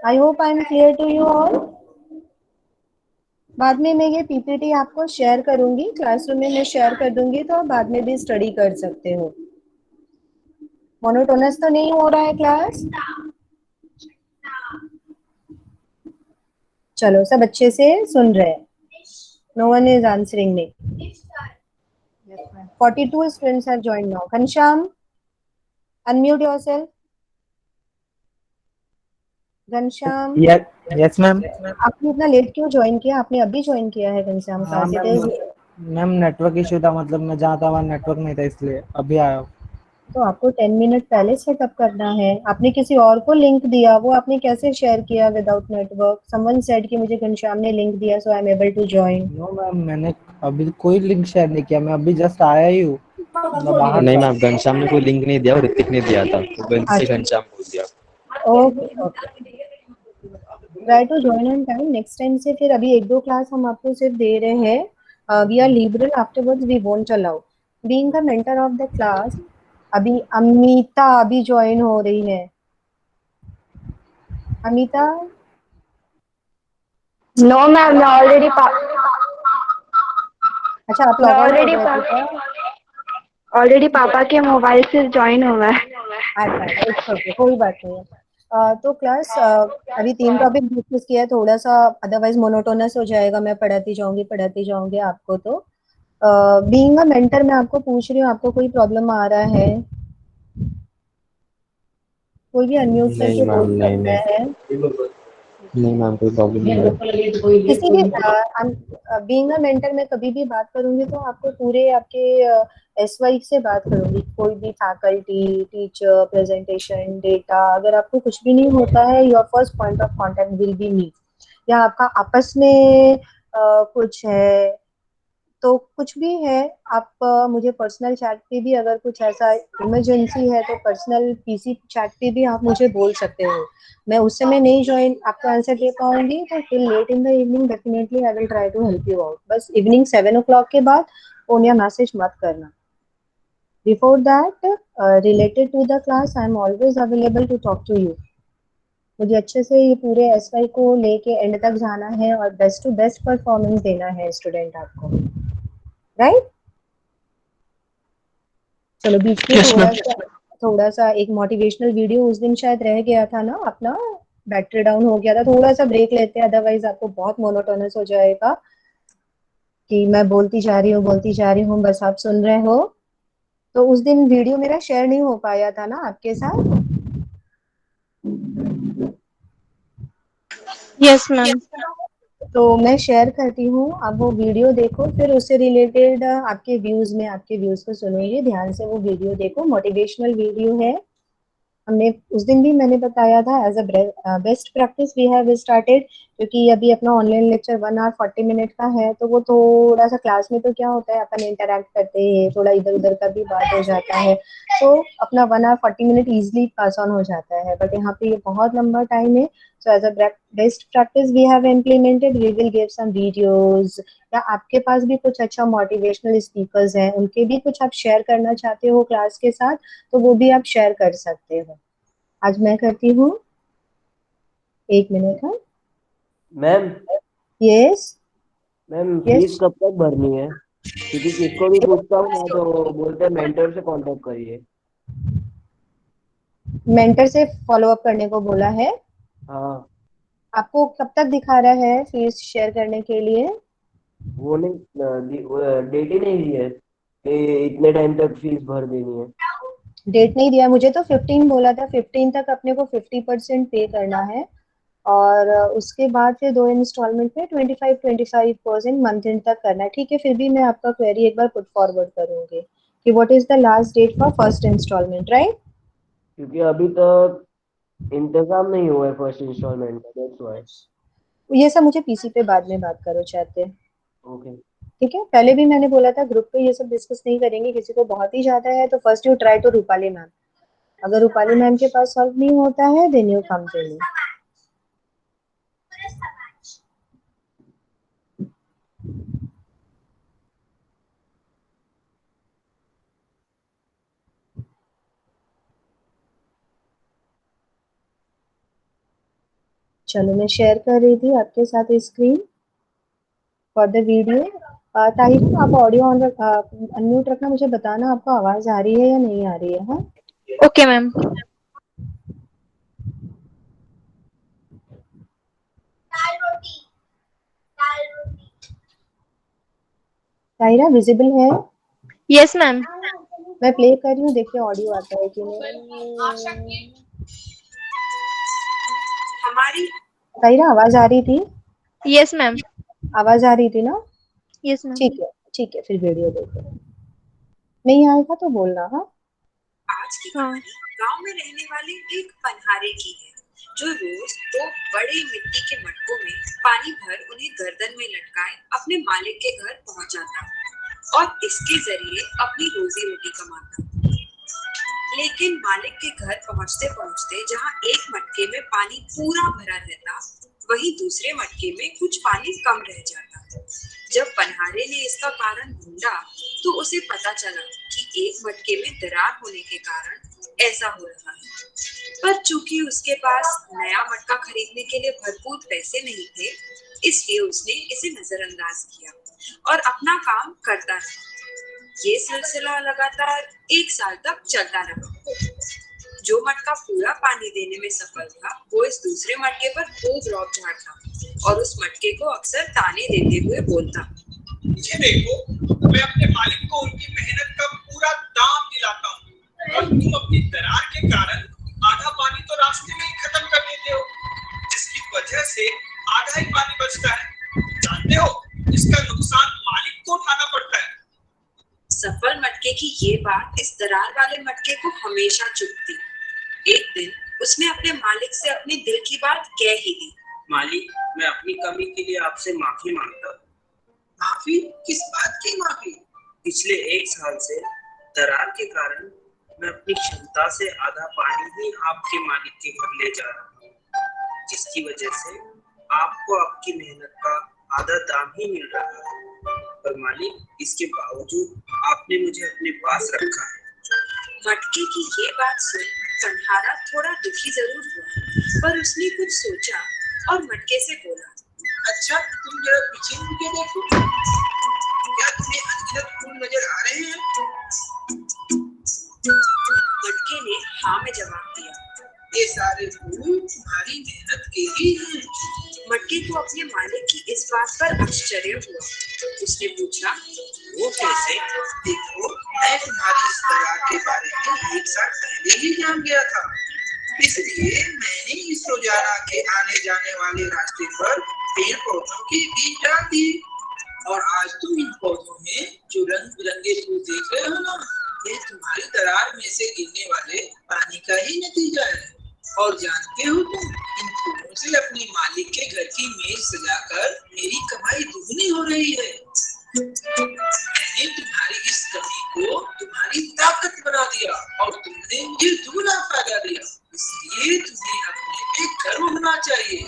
[SPEAKER 1] I hope I am clear to you all. बाद में मैं ये पीपीटी आपको शेयर करूंगी, क्लासरूम में मैं शेयर कर दूंगी, तो आप बाद में भी स्टडी कर सकते हो. मोनोटोनस तो नहीं हो रहा है क्लास? चलो, सब अच्छे से सुन रहे हैं. No one is answering me.
[SPEAKER 4] Yes, ma'am.
[SPEAKER 1] 42 students have joined now. Ghanshyam, unmute yourself. Ghanshyam,
[SPEAKER 7] yes ma'am.
[SPEAKER 1] आपने इतना लेट क्यों ज्वाइन किया? आपने अभी ज्वाइन किया है घनश्याम
[SPEAKER 7] हाँ
[SPEAKER 1] class? It is
[SPEAKER 7] ma'am, network issue था, मतलब मैं जहाँ था वहाँ नेटवर्क नहीं था, इसलिए अभी आया हूँ.
[SPEAKER 1] तो आपको 10 मिनट पहले सेटअप करना है. आपने किसी और को लिंक दिया, वो आपने कैसे शेयर किया विदाउट नेटवर्क? समवन सेड कि मुझे घनश्याम ने लिंक दिया, so I am able to join.
[SPEAKER 7] No ma'am, मैंने अभी कोई लिंक शेयर नहीं किया, मैं अभी जस्ट आया ही हूँ. मैं बाहर
[SPEAKER 8] नहीं
[SPEAKER 7] था.
[SPEAKER 8] मैम, घनश्याम ने कोई लिंक नहीं दिया और ऋतिक ने दिया था, तो गलती से
[SPEAKER 1] अच्छा.
[SPEAKER 8] घनश्याम बोल दिया.
[SPEAKER 1] Okay okay, try to join on time next time से. फिर अभी 1-2 क्लास हम आपको सिर्फ दे रहे हैं. We are liberal, afterwards we won't allow. Being the mentor of the class, अभी अमिता अभी ज्वाइन हो रही है. अमिता,
[SPEAKER 3] नो मैम, मैं ऑलरेडी
[SPEAKER 1] अच्छा आप लॉग आउट हो गए थे?
[SPEAKER 3] ऑलरेडी पापा के मोबाइल से ज्वाइन हुआ है.
[SPEAKER 1] अच्छा, इट्स ओके, कोई बात नहीं है. तो क्लास अभी 3 टॉपिक डिस्कस किया है. थोड़ा सा अदरवाइज मोनोटोनस हो जाएगा, मैं पढ़ाती जाऊंगी आपको. तो बीइंग अ मेंटर मैं आपको पूछ रही हूँ, आपको कोई प्रॉब्लम आ रहा है? कोई भी अनम्यूट करके बोल सकता है.
[SPEAKER 8] नहीं मैम, कोई प्रॉब्लम नहीं है.
[SPEAKER 1] किसी भी बीइंग अ मेंटर मैं कभी भी बात करूंगी तो आपको पूरे आपके एसवाई से बात करूंगी. कोई भी फैकल्टी, टीचर, प्रेजेंटेशन, डेटा, अगर आपको कुछ भी नहीं होता है, your first point of contact will be me. या आपका आपस में कुछ है, तो कुछ भी है, आप मुझे पर्सनल चैट पे भी, अगर कुछ ऐसा इमरजेंसी है तो पर्सनल पीसी चैट पे भी आप मुझे बोल सकते हो. मैं उस समय नहीं ज्वाइन आपको आंसर दे पाऊंगी, तो till late in the evening definitely I will try to help you out. बस इवनिंग 7 o'clock के बाद फोन या मैसेज मत करना. Before that, related to the class, I am always available to talk to you. मुझे अच्छे से ये पूरे एसवाई को लेके एंड तक जाना है और बेस्ट टू बेस्ट परफॉर्मेंस देना है स्टूडेंट आपको, राइट? चलो, बीच में थोड़ा सा एक मोटिवेशनल वीडियो उस दिन शायद रह गया था ना अपना, बैटरी डाउन हो गया था. थोड़ा सा ब्रेक लेते हैं, अदरवाइज आपको बहुत मोनोटोनस हो जाएगा कि मैं बोलती जा रही हूँ, बस आप सुन रहे हो. तो उस दिन वीडियो मेरा शेयर नहीं हो पाया था ना आपके साथ.
[SPEAKER 6] Yes ma'am.
[SPEAKER 1] तो मैं शेयर करती हूँ, आप वो वीडियो देखो, फिर उससे रिलेटेड आपके व्यूज को सुनोगे. ध्यान से वो वीडियो देखो, मोटिवेशनल वीडियो है. हमने उस दिन भी मैंने बताया था, as a best practice we have started क्योंकि अभी अपना ऑनलाइन लेक्चर 1 आवर 40 मिनट का है, तो वो थोड़ा सा क्लास में तो क्या होता है अपन इंटरेक्ट करते हैं, थोड़ा इधर उधर का भी बात हो जाता है, तो अपना 1 hour 40 minute easily pass on हो जाता है। बट यहाँ पे ये बहुत लंबा टाइम है, so as a best practice we have implemented, we will give some videos, या आपके पास भी कुछ अच्छा मोटिवेशनल स्पीकर्स हैं, उनके भी कुछ आप शेयर करना चाहते हो क्लास के साथ, तो वो भी आप शेयर कर सकते हो। आज मैं करती हूँ, 1 मिनट। हाँ,
[SPEAKER 5] ma'am
[SPEAKER 1] yes
[SPEAKER 5] ma'am
[SPEAKER 1] yes,
[SPEAKER 5] fees कब तक भरनी है? क्योंकि किसको भी पूछता हूँ ना तो बोलते हैं मेंटर से कांटेक्ट करिए।
[SPEAKER 1] मेंटर से फॉलो अप करने को बोला है।
[SPEAKER 5] हाँ,
[SPEAKER 1] आपको कब तक दिखा रहा है फीस शेयर करने के लिए?
[SPEAKER 5] वो नहीं, डेट ही नहीं दी है कि इतने टाइम तक फीस भर देनी है।
[SPEAKER 1] डेट नहीं दिया, मुझे तो 15 बोला था, 15 तक अपने को 50% पे करना है, और उसके बाद फिर 2 इंस्टॉलमेंट में 25-25% मंथ एंड तक करना है। ठीक है, फिर भी मैं आपका क्वेरी एक बार पुट फॉरवर्ड करूंगी कि what is the last date for first instalment, right?
[SPEAKER 5] क्योंकि अभी तक इंतजाम नहीं हुआ है फर्स्ट इंस्टॉलमेंट का, दैट्स व्हाई।
[SPEAKER 1] ये सब मुझे पीसी पे बाद में बात करो चाहते।
[SPEAKER 5] ओके।
[SPEAKER 1] ठीक है, पहले भी मैंने बोला था ग्रुप पे ये सब डिस्कस नहीं करेंगे, किसी को बहुत ही ज्यादा है तो first you try to Rupali ma'am, अगर रूपाली मैम के पास सॉल्व नहीं होता है then you come to me. चलो, मैं शेयर कर रही थी आपके साथ screen for the video. Tahir, आप ऑडियो ऑन अनम्यूट रखना, मुझे बताना आपको आवाज आ रही है या नहीं आ रही है। हाँ,
[SPEAKER 6] ओके मैम।
[SPEAKER 1] ताहिरा विजिबल है?
[SPEAKER 6] Yes ma'am.
[SPEAKER 1] मैं प्ले कर रही हूँ, देखिए ऑडियो आता है कि नहीं। ताहिरा आवाज आ रही थी?
[SPEAKER 6] Yes ma'am.
[SPEAKER 1] आवाज आ रही थी ना?
[SPEAKER 6] Yes ma'am.
[SPEAKER 1] ठीक है ठीक है, फिर वीडियो देखो, नहीं आएगा तो बोलना। हाँ,
[SPEAKER 9] आज की
[SPEAKER 6] हाँ।
[SPEAKER 9] कहानी गांव में रहने वाले एक पनहारे की है, जो रोज 2 बड़े मिट्टी के मटकों में पानी भर उन्हें गर्दन में लटकाए अपने मालिक के घर पहुंच जाता और इसके जरिए अपनी रोजी रोटी कमाता। लेकिन मालिक के घर पहुंचते पहुंचते जहां एक मटके में पानी पूरा भरा रहता, वहीं दूसरे मटके में कुछ पानी कम रह जाता। जब पनहारे ने इसका कारण ढूंढा तो उसे पता चला कि एक मटके में दरार होने के कारण ऐसा हो रहा है। पर चूंकि उसके पास नया मटका खरीदने के लिए भरपूर पैसे नहीं थे, इसलिए उसने इसे नजरअंदाज किया और अपना काम करता रहा। ये सिलसिला लगातार 1 साल तक चलता रहा। जो मटका पूरा पानी देने में सफल था, वो इस दूसरे मटके पर खूब रौब झाड़ता और उस मटके को अक्सर ताने देते हुए बोलता,
[SPEAKER 10] ये देखो, मैं अपने मालिक को उनकी मेहनत का पूरा दाम दिलाता हूँ और तुम अपनी दरार के कारण आधा पानी तो रास्ते में ही खत्म कर देते हो, जिसकी वजह से आधा ही पानी बचता है। जानते हो, इसका नुकसान मालिक को उठाना पड़ता है।
[SPEAKER 9] सफल मटके की ये बात इस दरार वाले मटके को हमेशा चुभती। एक दिन उसने अपने मालिक से अपने दिल की बात कह ही दी।
[SPEAKER 10] मालिक, मैं अपनी कमी के लिए आपसे माफी मांगता हूँ। माफी? किस बात की माफी?
[SPEAKER 11] पिछले 1 साल से दरार के कारण मैं अपनी क्षमता से आधा पानी ही आपके मालिक के घर ले जा रहा हूँ, जिसकी वजह से आपको आपकी मेहनत का आधा दाम ही मिल रहा है। पर मालिक, इसके बावजूद आपने मुझे अपने पास रखा है।
[SPEAKER 9] मटके की ये बात सुन पनहारा थोड़ा दुखी जरूर हुआ, पर उसने कुछ सोचा और मटके से बोला,
[SPEAKER 10] अच्छा, तुम जरा पीछे मुड़ के देखो, क्या तुम्हें अनगिनत फूल नजर आ रहे हैं?
[SPEAKER 9] मटके ने हाँ में जवाब दिया।
[SPEAKER 10] ये सारे फूल तुम्हारी मेहनत के ही हैं।
[SPEAKER 9] मटके को अपने मालिक की इस बात पर आश्चर्य हुआ। उसने पूछा,
[SPEAKER 10] वो कैसे? देखो, मैं तुम्हारी इस दरार के बारे में 1 साल पहले ही जान गया था, इसलिए मैंने इस रोजाना के आने जाने वाले रास्ते पर पेड़ पौधों के बीज डाल दिए, और आज तुम इन पौधों में जो रंग बिरंगे फूल देख रहे हो ना, ये तुम्हारी दरार में से गिरने वाले पानी का ही नतीजा है। और जानते हो तुम, इन फूलों से अपने मालिक के घर की मेज सजाकर मेरी कमाई दुगनी हो रही है। मैंने तुम्हारी इस कमी को तुम्हारी ताकत बना दिया और तुमने मुझे दुगना फायदा दिया, इसलिए तुम्हें अपने पे गर्व होना चाहिए।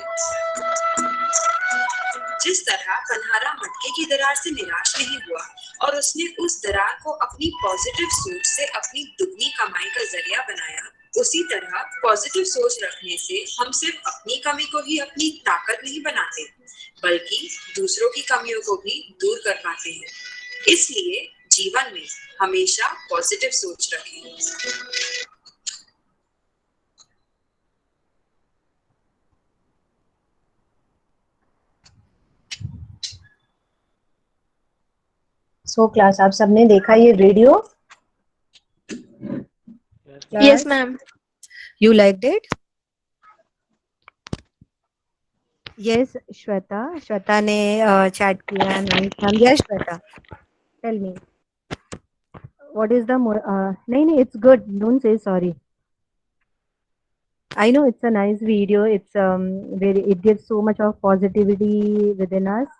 [SPEAKER 9] जिस तरह पन्हारा मटके की दरार से निराश नहीं हुआ और उसने उस दरार को अपनी पॉजिटिव सोच से अपनी दुगनी कमाई का जरिया बनाया, उसी तरह पॉजिटिव सोच रखने से हम सिर्फ अपनी कमी को ही अपनी ताकत नहीं बनाते, बल्कि दूसरों की कमियों को भी दूर कर पाते हैं। इसलिए जीवन में हमेशा पॉजिटिव सोच रखें।
[SPEAKER 1] सो क्लास, आप सबने देखा ये video?
[SPEAKER 6] Yes, ma'am.
[SPEAKER 1] You liked it? Yes, Shweta. Shweta ने chat किया. Nice, ma'am. Yes, Shweta. Tell me. What is the more? नहीं, it's good. Don't say sorry. I know it's a nice video. It's very. It gives so much of positivity within us.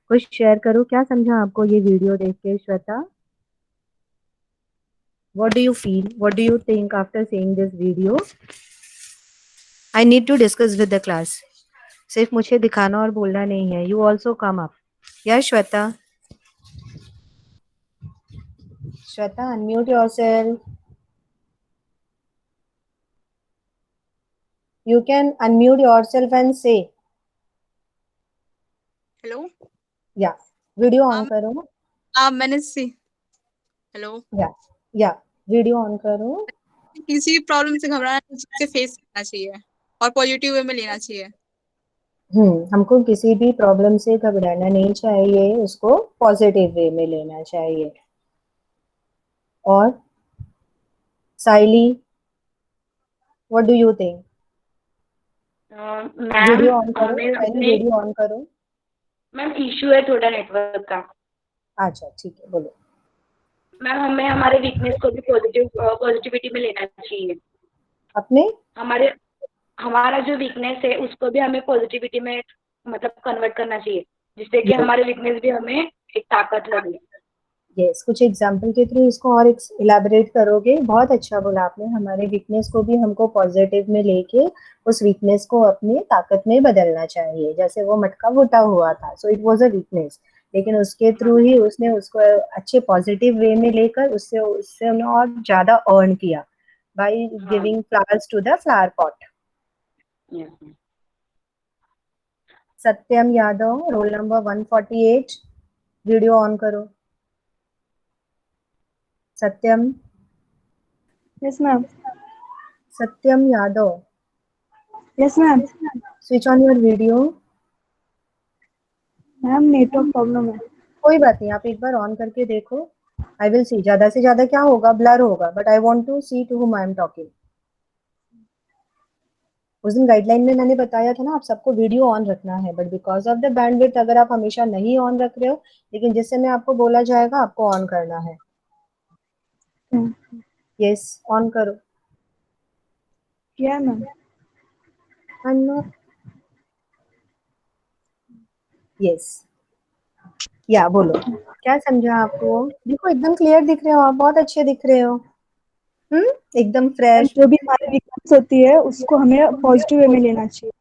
[SPEAKER 1] कुछ share करो, क्या समझा आपको ये video देख के, Shweta? What do you feel? What do you think after seeing this video? I need to discuss with the class. सिर्फ मुझे दिखाना और बोलना नहीं है. You also come up. Yeah, Shweta. Shweta, unmute yourself. You can unmute yourself and say.
[SPEAKER 12] Hello
[SPEAKER 1] Yeah. Video on करो.
[SPEAKER 12] मैंने सी hello
[SPEAKER 1] Yeah. Video on करो.
[SPEAKER 12] किसी भी प्रॉब्लम से घबराना नहीं चाहिए, फेस करना चाहिए और पॉजिटिव वे में लेना चाहिए।
[SPEAKER 1] हमको किसी भी प्रॉब्लम से घबराना नहीं चाहिए, उसको पॉजिटिव वे में लेना चाहिए। और Saili, what do you think? Video on करो, साइली वीडियो ऑन करो।
[SPEAKER 13] मैम इश्यू है थोड़ा नेटवर्क का।
[SPEAKER 1] अच्छा ठीक है, बोलो।
[SPEAKER 13] मैम हमें हमारे वीकनेस को भी पॉजिटिविटी में लेना चाहिए।
[SPEAKER 1] अपने
[SPEAKER 13] हमारा जो वीकनेस है उसको भी हमें पॉजिटिविटी में मतलब कन्वर्ट करना चाहिए, जिससे कि हमारे वीकनेस भी हमें एक ताकत लगे।
[SPEAKER 1] यस, कुछ एग्जांपल के थ्रू इसको और इलैबोरेट करोगे? बहुत अच्छा बोला आपने। हमारे वीकनेस को भी हमको पॉजिटिव में लेके उस वीकनेस को अपने ताकत में बदलना चाहिए। जैसे वो मटका फूटा हुआ था, so it was a weakness, लेकिन उसके थ्रू ही उसने उसको अच्छे पॉजिटिव वे में लेकर उससे उन्हें और ज्यादा अर्न किया by giving flowers to the flower pot. Satyam Yadav, roll number 148, video on करो। Satyam.
[SPEAKER 3] Yes ma'am.
[SPEAKER 1] Satyam Yadav.
[SPEAKER 3] Yes ma'am.
[SPEAKER 1] Switch on your video.
[SPEAKER 3] Ma'am network problem है।
[SPEAKER 1] कोई बात नहीं, आप एक बार ऑन करके देखो। I will see. ज्यादा से ज्यादा क्या होगा, ब्लर होगा, but I want to see to whom I am talking. उस दिन गाइडलाइन में मैंने बताया था ना, आप सबको वीडियो ऑन रखना है, but because of the bandwidth अगर आप हमेशा नहीं ऑन रख रहे हो, लेकिन जिस समय आपको बोला जाएगा आपको ऑन करना है। यस, ऑन करो।
[SPEAKER 3] क्या मैम?
[SPEAKER 1] यस, या बोलो, क्या समझा आपको? देखो एकदम क्लियर दिख रहे हो आप, बहुत अच्छे दिख रहे हो। एकदम फ्रेश।
[SPEAKER 3] जो भी हमारी वीकनेस होती है उसको हमें पॉजिटिव वे में लेना चाहिए।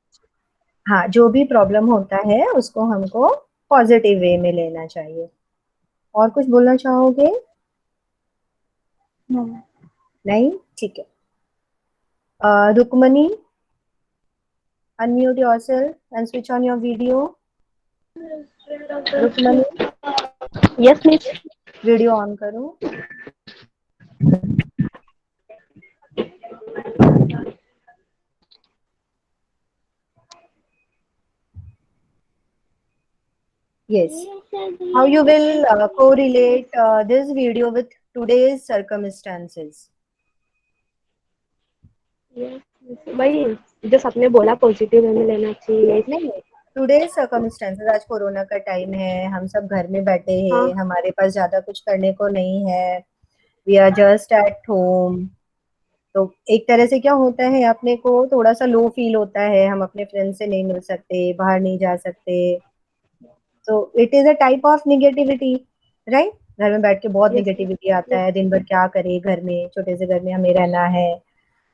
[SPEAKER 1] हाँ, जो भी प्रॉब्लम होता है उसको हमको पॉजिटिव वे में लेना चाहिए। और कुछ बोलना चाहोगे? नहीं, ठीक है। Rukmani, unmute yourself and switch on your video. Rukmani,
[SPEAKER 3] yes miss.
[SPEAKER 1] Video on करो। Yes. How you will correlate this video with today's circumstances?
[SPEAKER 3] वही जो सबने बोला पॉजिटिव वे में लेना चाहिए।
[SPEAKER 1] नहीं, टुडेज सर्कमस्टेंसेस, आज कोरोना का टाइम है, हम सब घर में बैठे हैं, हमारे पास ज्यादा कुछ करने को नहीं है, we are just at home, तो एक तरह से क्या होता है, अपने को थोड़ा सा लो फील होता है, हम अपने फ्रेंड से नहीं मिल सकते, बाहर नहीं जा सकते, तो it is a type of negativity, right. घर में बैठ के बहुत
[SPEAKER 3] Yes,
[SPEAKER 1] निगेटिविटी आता
[SPEAKER 3] yes.
[SPEAKER 1] है, दिन भर क्या करे, घर में छोटे से घर में हमें रहना है।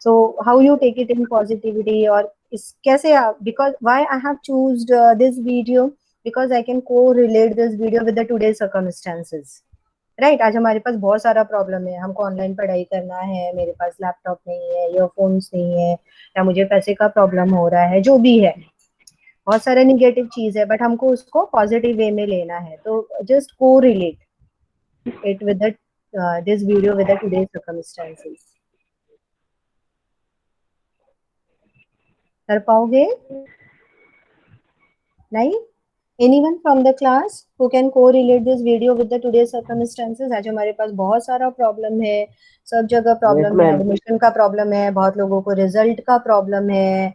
[SPEAKER 1] So how you take it in positivity, और इस कैसे आप, because why I have chosen this video, because I can correlate this video with the today circumstances, right. आज हमारे पास बहुत सारा प्रॉब्लम है, हमको ऑनलाइन पढ़ाई करना है, मेरे पास लैपटॉप नहीं है, ईयरफोन्स नहीं है, या मुझे पैसे का प्रॉब्लम हो रहा है, जो भी है, बहुत सारे निगेटिव चीज है, बट हमको उसको पॉजिटिव वे में लेना है। तो just correlate it with this video with the today circumstances. कर पाओगे? नहीं? Anyone from the class who can correlate this video with the today circumstances? आज हमारे पास बहुत सारा प्रॉब्लम है, सब जगह
[SPEAKER 5] यस
[SPEAKER 1] प्रॉब्लम है,
[SPEAKER 5] मैम।
[SPEAKER 1] एडमिशन का प्रॉब्लम है, बहुत लोगों को रिजल्ट का प्रॉब्लम है,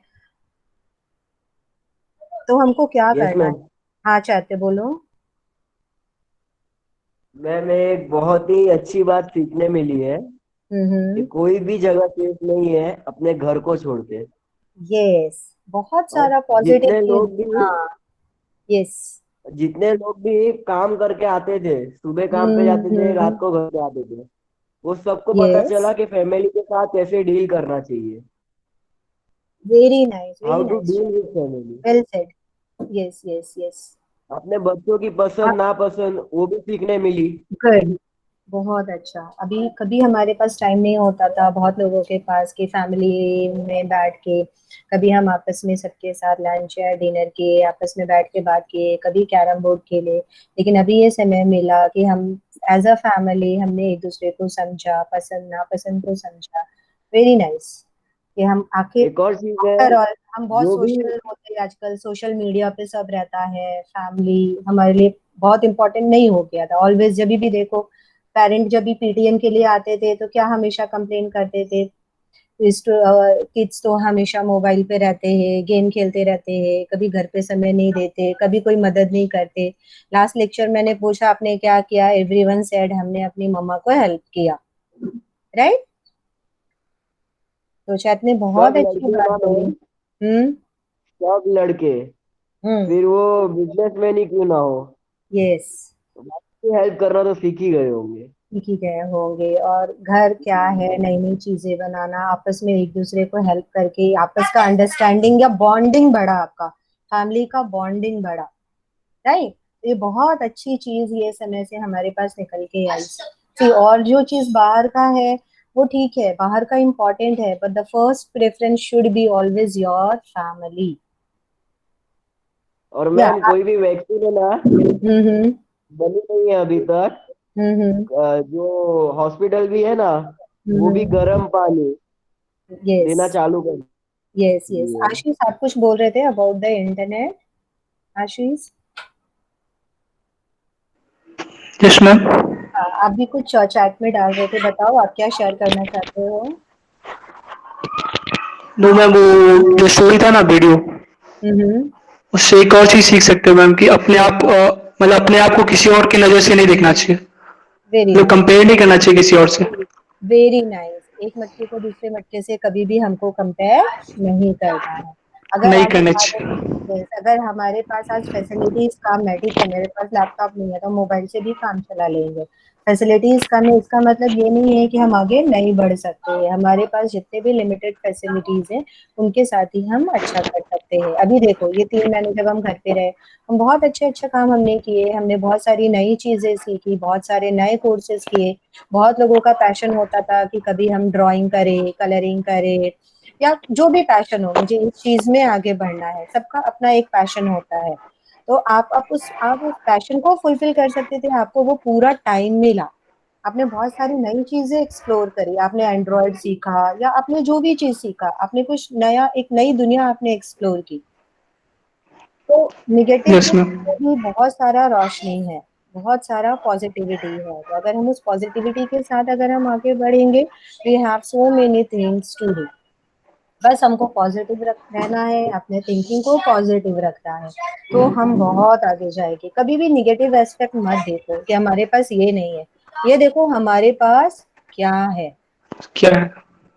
[SPEAKER 1] तो हमको क्या
[SPEAKER 5] यस
[SPEAKER 1] करना है?
[SPEAKER 5] मैम।
[SPEAKER 1] हाँ चाहते बोलो।
[SPEAKER 5] मैम एक बहुत ही अच्छी बात सीखने मिली है कि कोई भी जगह सेफ नहीं है अपने घर को छोड़ के।
[SPEAKER 1] यस, बहुत
[SPEAKER 5] और
[SPEAKER 1] सारा पॉजिटिव
[SPEAKER 5] जितने
[SPEAKER 1] चीज।
[SPEAKER 5] लोग भी
[SPEAKER 1] हाँ, यस।
[SPEAKER 5] जितने लोग भी काम करके आते थे, सुबह काम पे जाते थे, रात को घर पे आते थे, वो सबको पता
[SPEAKER 1] यस,
[SPEAKER 5] चला कि फैमिली के साथ कैसे डील करना चाहिए,
[SPEAKER 1] very nice,
[SPEAKER 5] how
[SPEAKER 1] very
[SPEAKER 5] too
[SPEAKER 1] nice,
[SPEAKER 5] deal with family.
[SPEAKER 1] Well said. Yes yes yes.
[SPEAKER 5] अपने बच्चों की पसंद नापसंद वो भी सीखने मिली।
[SPEAKER 1] गुड, बहुत अच्छा। अभी कभी हमारे पास टाइम नहीं होता था, बहुत लोगों के पास, की फैमिली में बैठ के कभी हम आपस में सबके साथ लंच या डिनर किए, आपस में बैठ के बात किए, कभी कैरम बोर्ड खेले, लेकिन अभी ये समय मिला कि हम एज अ फैमिली हमने एक दूसरे को समझा, पसंद नापसंद को समझा। वेरी नाइस कि हम आखिर
[SPEAKER 5] एक और चीज है,
[SPEAKER 1] आफ्टर ऑल हम बहुत
[SPEAKER 5] जो भी
[SPEAKER 1] सोशल होते हैं आजकल, सोशल मीडिया पे सब रहता है, फैमिली हमारे लिए बहुत इंपॉर्टेंट नहीं हो गया था। ऑलवेज जब भी देखो, पेरेंट जब भी पीटीएम के लिए आते थे तो क्या हमेशा कंप्लेन करते थे, किड्स तो हमेशा मोबाइल पे रहते हैं, गेम खेलते रहते हैं, कभी घर पे समय नहीं देते, कभी कोई मदद नहीं करते। लास्ट लेक्चर मैंने पूछा आपने क्या किया, एवरीवन सेड हमने अपनी मम्मा को हेल्प किया, राइट। तो शायद ने बहुत
[SPEAKER 5] सब
[SPEAKER 1] अच्छी
[SPEAKER 5] लड़के
[SPEAKER 1] बात
[SPEAKER 5] ना
[SPEAKER 1] बोली।
[SPEAKER 5] मैम,
[SPEAKER 1] हम्म
[SPEAKER 5] सब लड़के, फिर वो बिजनेसमैन ही क्यों ना हो,
[SPEAKER 1] यस,
[SPEAKER 5] हेल्प करना तो सीख ही गए होंगे।
[SPEAKER 1] सीख ही गए होंगे। और घर क्या है, नई नई चीजें बनाना, आपस में एक दूसरे को हेल्प करके आपस का अंडरस्टैंडिंग या बॉन्डिंग बढ़ा, आपका फैमिली का बॉन्डिंग बढ़ा, राइट। ये बहुत अच्छी चीज ये समय से हमारे पास निकल के आई थी। और जो चीज बाहर का है वो ठीक है, बाहर का इम्पोर्टेंट है, but the first preference should be always your family.
[SPEAKER 5] और
[SPEAKER 1] या
[SPEAKER 5] मैम कोई भी वैक्सीन है ना,
[SPEAKER 1] हम्म
[SPEAKER 5] बनी नहीं है अभी तक।
[SPEAKER 1] हम्म
[SPEAKER 5] जो हॉस्पिटल भी है ना, वो भी
[SPEAKER 1] हम्म
[SPEAKER 5] गर्म पानी
[SPEAKER 1] यस
[SPEAKER 5] देना चालू कर
[SPEAKER 1] यस यस।
[SPEAKER 5] दिए।
[SPEAKER 1] आशीष आप कुछ बोल रहे थे about the internet, Ashish?
[SPEAKER 2] Yes ma'am.
[SPEAKER 1] हाँ, आप भी कुछ चैट में डाल रहे थे, बताओ आप क्या शेयर करना चाहते हो।
[SPEAKER 2] नो मैम, वो जो स्टोरी था ना वीडियो,
[SPEAKER 1] हम्म,
[SPEAKER 2] उससे एक और चीज सीख सकते हो मैम कि अपने आप मतलब अपने आप को किसी और की नजर से नहीं देखना चाहिए,
[SPEAKER 1] वेरी
[SPEAKER 2] मतलब
[SPEAKER 1] नाइस,
[SPEAKER 2] कंपेयर नहीं करना चाहिए किसी और से।
[SPEAKER 1] Very nice. एक मटके को दूसरे मटके से कभी भी हमको कंपेयर नहीं करना है। अगर
[SPEAKER 2] नहीं
[SPEAKER 1] आज
[SPEAKER 2] करना
[SPEAKER 1] हमारे
[SPEAKER 2] चाहिए।
[SPEAKER 1] yes, अगर हमारे पास आज फैसिलिटीज कम है, ठीक है, मेरे पास लैपटॉप नहीं है तो मोबाइल से भी काम चला लेंगे। फैसिलिटीज कम है इसका मतलब ये नहीं है कि हम आगे नहीं बढ़ सकते हैं। हमारे पास जितने भी लिमिटेड फैसिलिटीज हैं उनके साथ ही हम अच्छा कर सकते हैं। अभी देखो ये 3 महीने जब हम घर पे रहे, हम बहुत अच्छे अच्छे काम हमने किए, हमने बहुत सारी नई चीजें सीखी, बहुत सारे नए कोर्सेज किए। बहुत लोगों का पैशन होता था कि कभी हम ड्राइंग करें, कलरिंग करें, या जो भी पैशन हो, मुझे इस चीज में आगे बढ़ना है, सबका अपना एक पैशन होता है। तो आप उस पैशन को फुलफिल कर सकते थे, आपको वो पूरा टाइम मिला, आपने बहुत सारी नई चीजें एक्सप्लोर करी, आपने एंड्रॉयड सीखा या आपने जो भी चीज सीखा, आपने कुछ नया, एक नई दुनिया आपने एक्सप्लोर की। तो निगेटिव
[SPEAKER 2] यस
[SPEAKER 1] के
[SPEAKER 2] मैम।
[SPEAKER 1] पीछे भी बहुत सारा रोशनी है, बहुत सारा पॉजिटिविटी है। तो अगर हम उस पॉजिटिविटी के साथ अगर हम आगे बढ़ेंगे, we have so many things to do. बस हमको पॉजिटिव रहना है, अपने थिंकिंग को पॉजिटिव रखना है, तो हम बहुत आगे जाएंगे। कभी भी निगेटिव एस्पेक्ट मत देखो कि हमारे पास ये नहीं है, ये देखो हमारे पास क्या है।
[SPEAKER 2] क्या है?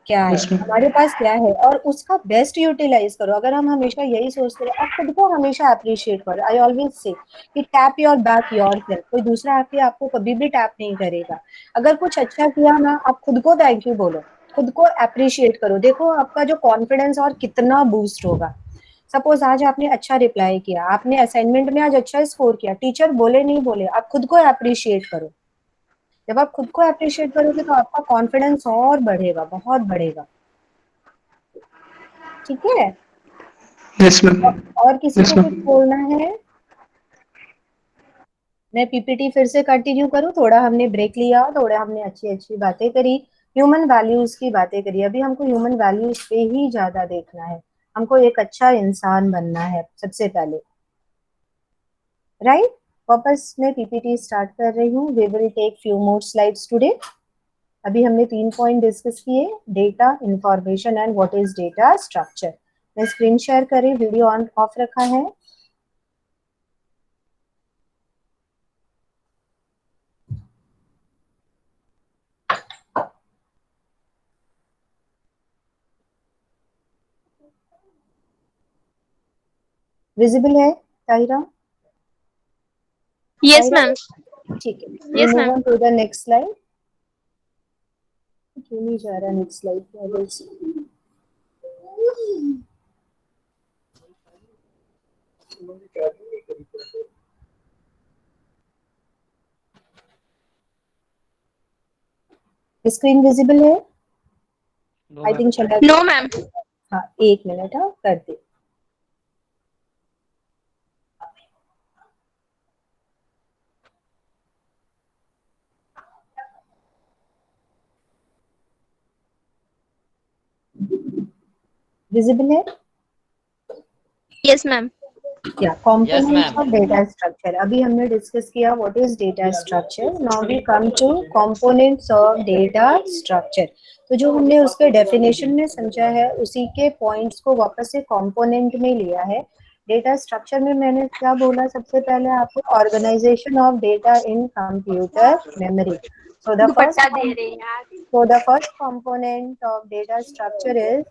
[SPEAKER 1] क्या है,
[SPEAKER 2] Yes, ma'am.
[SPEAKER 1] हमारे पास क्या है, और उसका बेस्ट यूटिलाइज करो। अगर हम हमेशा यही सोचते रहे, आप खुद को हमेशा अप्रिशिएट करो। आई ऑलवेज से कि टैप योर बैक योरसेल्फ, कोई दूसरा आके आपको कभी भी टैप नहीं करेगा। अगर कुछ अच्छा किया ना, आप खुद को थैंक यू बोलो, खुद को अप्रिशिएट करो। देखो आपका जो कॉन्फिडेंस और कितना बूस्ट होगा। सपोज आज आपने अच्छा रिप्लाई किया, आपने असाइनमेंट में आज अच्छा स्कोर किया, टीचर बोले नहीं बोले, आप खुद को अप्रिशिएट करो। जब आप खुद को अप्रिशिएट करोगे तो आपका कॉन्फिडेंस और बढ़ेगा, बहुत बढ़ेगा। ठीक है,
[SPEAKER 2] Yes, ma'am.
[SPEAKER 1] और किसी
[SPEAKER 2] Yes,
[SPEAKER 1] को कुछ
[SPEAKER 2] ma'am.
[SPEAKER 1] बोलना है? मैं पीपीटी फिर से कंटिन्यू करूं? थोड़ा हमने ब्रेक लिया, थोड़ा हमने अच्छी अच्छी बातें करी, ह्यूमन वैल्यूज की बातें करी। अभी हमको ह्यूमन वैल्यूज पे ही ज्यादा देखना है, हमको एक अच्छा इंसान बनना है सबसे पहले, राइट? वापस मैं पीपीटी स्टार्ट कर रही हूँ। We will take few more slides today. अभी हमने 3 पॉइंट डिस्कस किए, data, information and what is data structure. मैं स्क्रीन शेयर करी, वीडियो ऑन ऑफ रखा है। विजिबल है ताहिरा?
[SPEAKER 6] Yes
[SPEAKER 1] Tahira,
[SPEAKER 6] ma'am.
[SPEAKER 1] ठीक है, we
[SPEAKER 6] yes
[SPEAKER 1] move
[SPEAKER 6] ma'am.
[SPEAKER 1] On to the next slide. क्यों नहीं जा रहा नेक्स्ट स्लाइड पे? स्क्रीन विजिबल है? आई थिंक चला
[SPEAKER 6] नो मैम।
[SPEAKER 1] हाँ, 1 मिनट, हाँ कर दे। विजिबल है?
[SPEAKER 6] Yes ma'am.
[SPEAKER 1] या कंपोनेंट्स ऑफ डेटा स्ट्रक्चर। अभी हमने डिस्कस किया what is data structure. Now we come to components of data structure. तो जो हमने उसके डेफिनेशन में समझा है, उसी के पॉइंट्स को वापस से कंपोनेंट में लिया है। डेटा स्ट्रक्चर में मैंने क्या बोला? सबसे पहले आपको organisation of data in computer memory. So the
[SPEAKER 6] dupatta दे रहे हैं यार।
[SPEAKER 1] First component of data structure is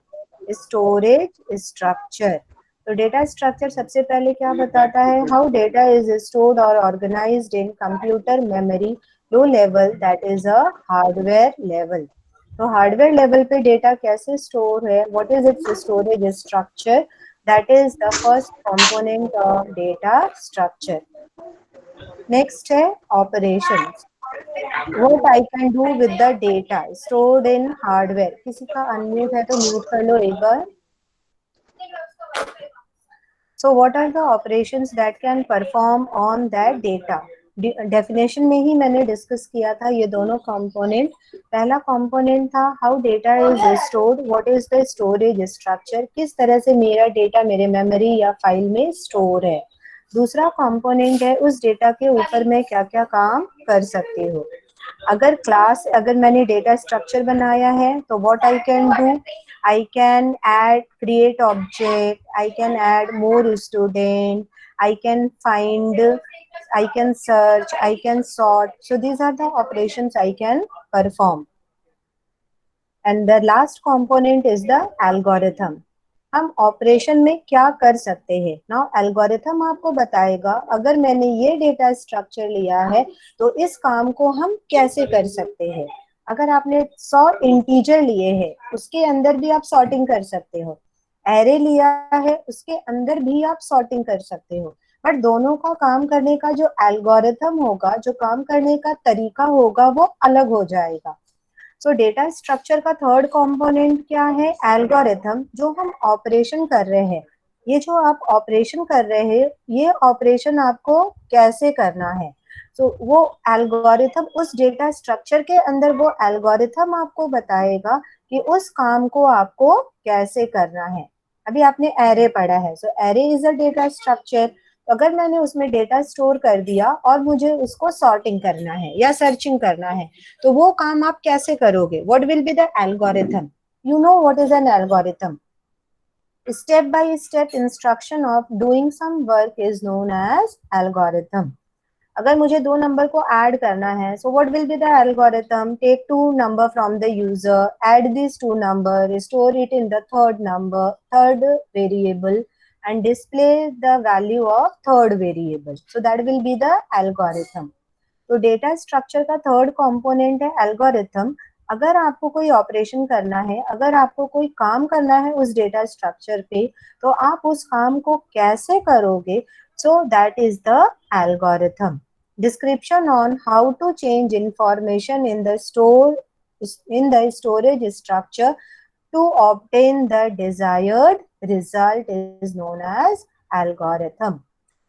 [SPEAKER 1] storage structure. तो डेटा स्ट्रक्चर सबसे पहले क्या बताता है? हाउ डेटा इज स्टोर्ड और organised in computer memory low level, that is a hardware level. तो हार्डवेयर लेवल पे डेटा कैसे स्टोर है? What is its storage structure? That is the first component of data structure. Next है operations. What I can do with the data stored in hardware। किसी का unmute है तो mute कर लो एक बार। So what are the operations that can perform on that data? Definition में ही मैंने डिस्कस किया था ये दोनों कंपोनेंट। पहला कंपोनेंट था how data is stored, what is the storage structure, किस तरह से मेरा डेटा मेरे मेमोरी या फाइल में स्टोर है। दूसरा कंपोनेंट है उस डेटा के ऊपर मैं क्या क्या काम कर सकती हूँ। अगर मैंने डेटा स्ट्रक्चर बनाया है तो what I can do, I can add, create object, I can add more student, I can find, I can search, I can sort. So these are the operations I can perform. And the last component is the algorithm. हम operation में क्या कर सकते हैं ना? Algorithm आपको बताएगा अगर मैंने ये डेटा स्ट्रक्चर लिया है तो इस काम को हम कैसे कर सकते हैं। अगर आपने 100 इंटीजर लिए हैं, उसके अंदर भी आप सॉर्टिंग कर सकते हो। एरे लिया है, उसके अंदर भी आप सॉर्टिंग कर सकते हो। बट दोनों का काम करने का जो एल्गोरिथम होगा, जो काम करने का तरीका होगा, वो अलग हो जाएगा। सो डेटा स्ट्रक्चर का थर्ड कंपोनेंट क्या है? एल्गोरिथम। जो हम ऑपरेशन कर रहे हैं, ये जो आप ऑपरेशन कर रहे हैं, ये ऑपरेशन आपको कैसे करना है। वो एल्गोरिथम उस डेटा स्ट्रक्चर के अंदर, वो एल्गोरिथम आपको बताएगा कि उस काम को आपको कैसे करना है। अभी आपने एरे पढ़ा है, so array is a data structure. अगर मैंने उसमें डेटा स्टोर कर दिया और मुझे उसको सॉर्टिंग करना है या सर्चिंग करना है, तो वो काम आप कैसे करोगे? What will be the algorithm? You know what is an algorithm? Step by step instruction of doing some work is known as algorithm. अगर मुझे दो नंबर को ऐड करना है, so what will be the algorithm? Take two number from the user, add this two number, store it in the third variable and display the value of third variable. So that will be the algorithm. तो data structure का third component है algorithm. अगर आपको कोई operation करना है, अगर आपको कोई काम करना है उस डेटा स्ट्रक्चर पे, तो आप उस काम को कैसे करोगे? So that is the algorithm. Description on how to change information in the storage structure to obtain the desired result is known as algorithm.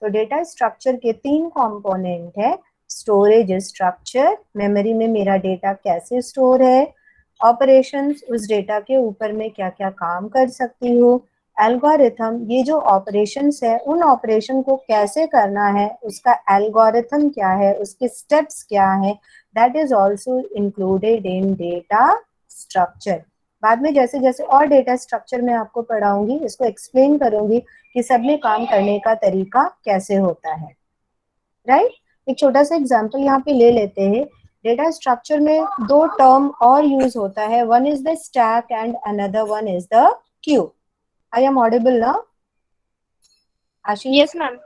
[SPEAKER 1] तो डेटा स्ट्रक्चर के तीन कंपोनेंट है. स्टोरेज स्ट्रक्चर, मेमोरी में मेरा डेटा कैसे store है. Operations, उस data के ऊपर में क्या क्या काम कर सकती हूँ. एल्गोरिथम, ये जो ऑपरेशंस है उन ऑपरेशन को कैसे करना है, उसका एल्गोरिथम क्या है, उसके स्टेप्स क्या है, that is also included in data structure. बाद में जैसे जैसे और डेटा स्ट्रक्चर में आपको पढ़ाऊंगी, इसको एक्सप्लेन करूंगी कि सब में काम करने का तरीका कैसे होता है. राइट? एक छोटा सा एग्जांपल यहाँ पे ले लेते हैं. डेटा स्ट्रक्चर में दो टर्म और यूज होता है. One is the stack and another one is the queue. I am audible ना Ashish?
[SPEAKER 6] Yes ma'am.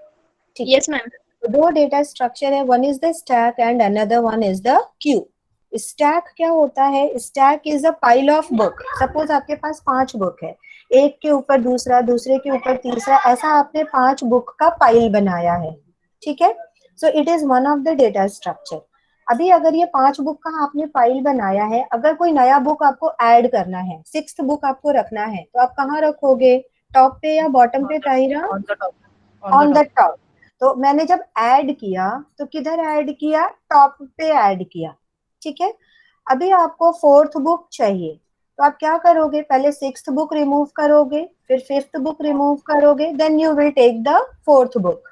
[SPEAKER 6] Yes ma'am.
[SPEAKER 1] दो डेटा स्ट्रक्चर है, one is the stack and another one is the queue. Stack क्या होता है? Stack is a pile of book. Suppose आपके पास 5 book है, एक के ऊपर दूसरा, दूसरे के ऊपर तीसरा, ऐसा आपने 5 बुक का पाइल बनाया है. ठीक है? So it is one of the data structure. अभी अगर ये 5 बुक का आपने फाइल बनाया है, अगर कोई नया बुक आपको ऐड करना है, 6th बुक आपको रखना है, तो आप कहाँ रखोगे? टॉप पे या बॉटम पे ताहिरा? On the top. तो मैंने जब ऐड किया तो किधर ऐड किया? टॉप पे ऐड किया. ठीक है? अभी आपको 4th बुक चाहिए, तो आप क्या करोगे? पहले 6th बुक रिमूव करोगे, फिर 5th बुक रिमूव करोगे, then you will take the 4th book.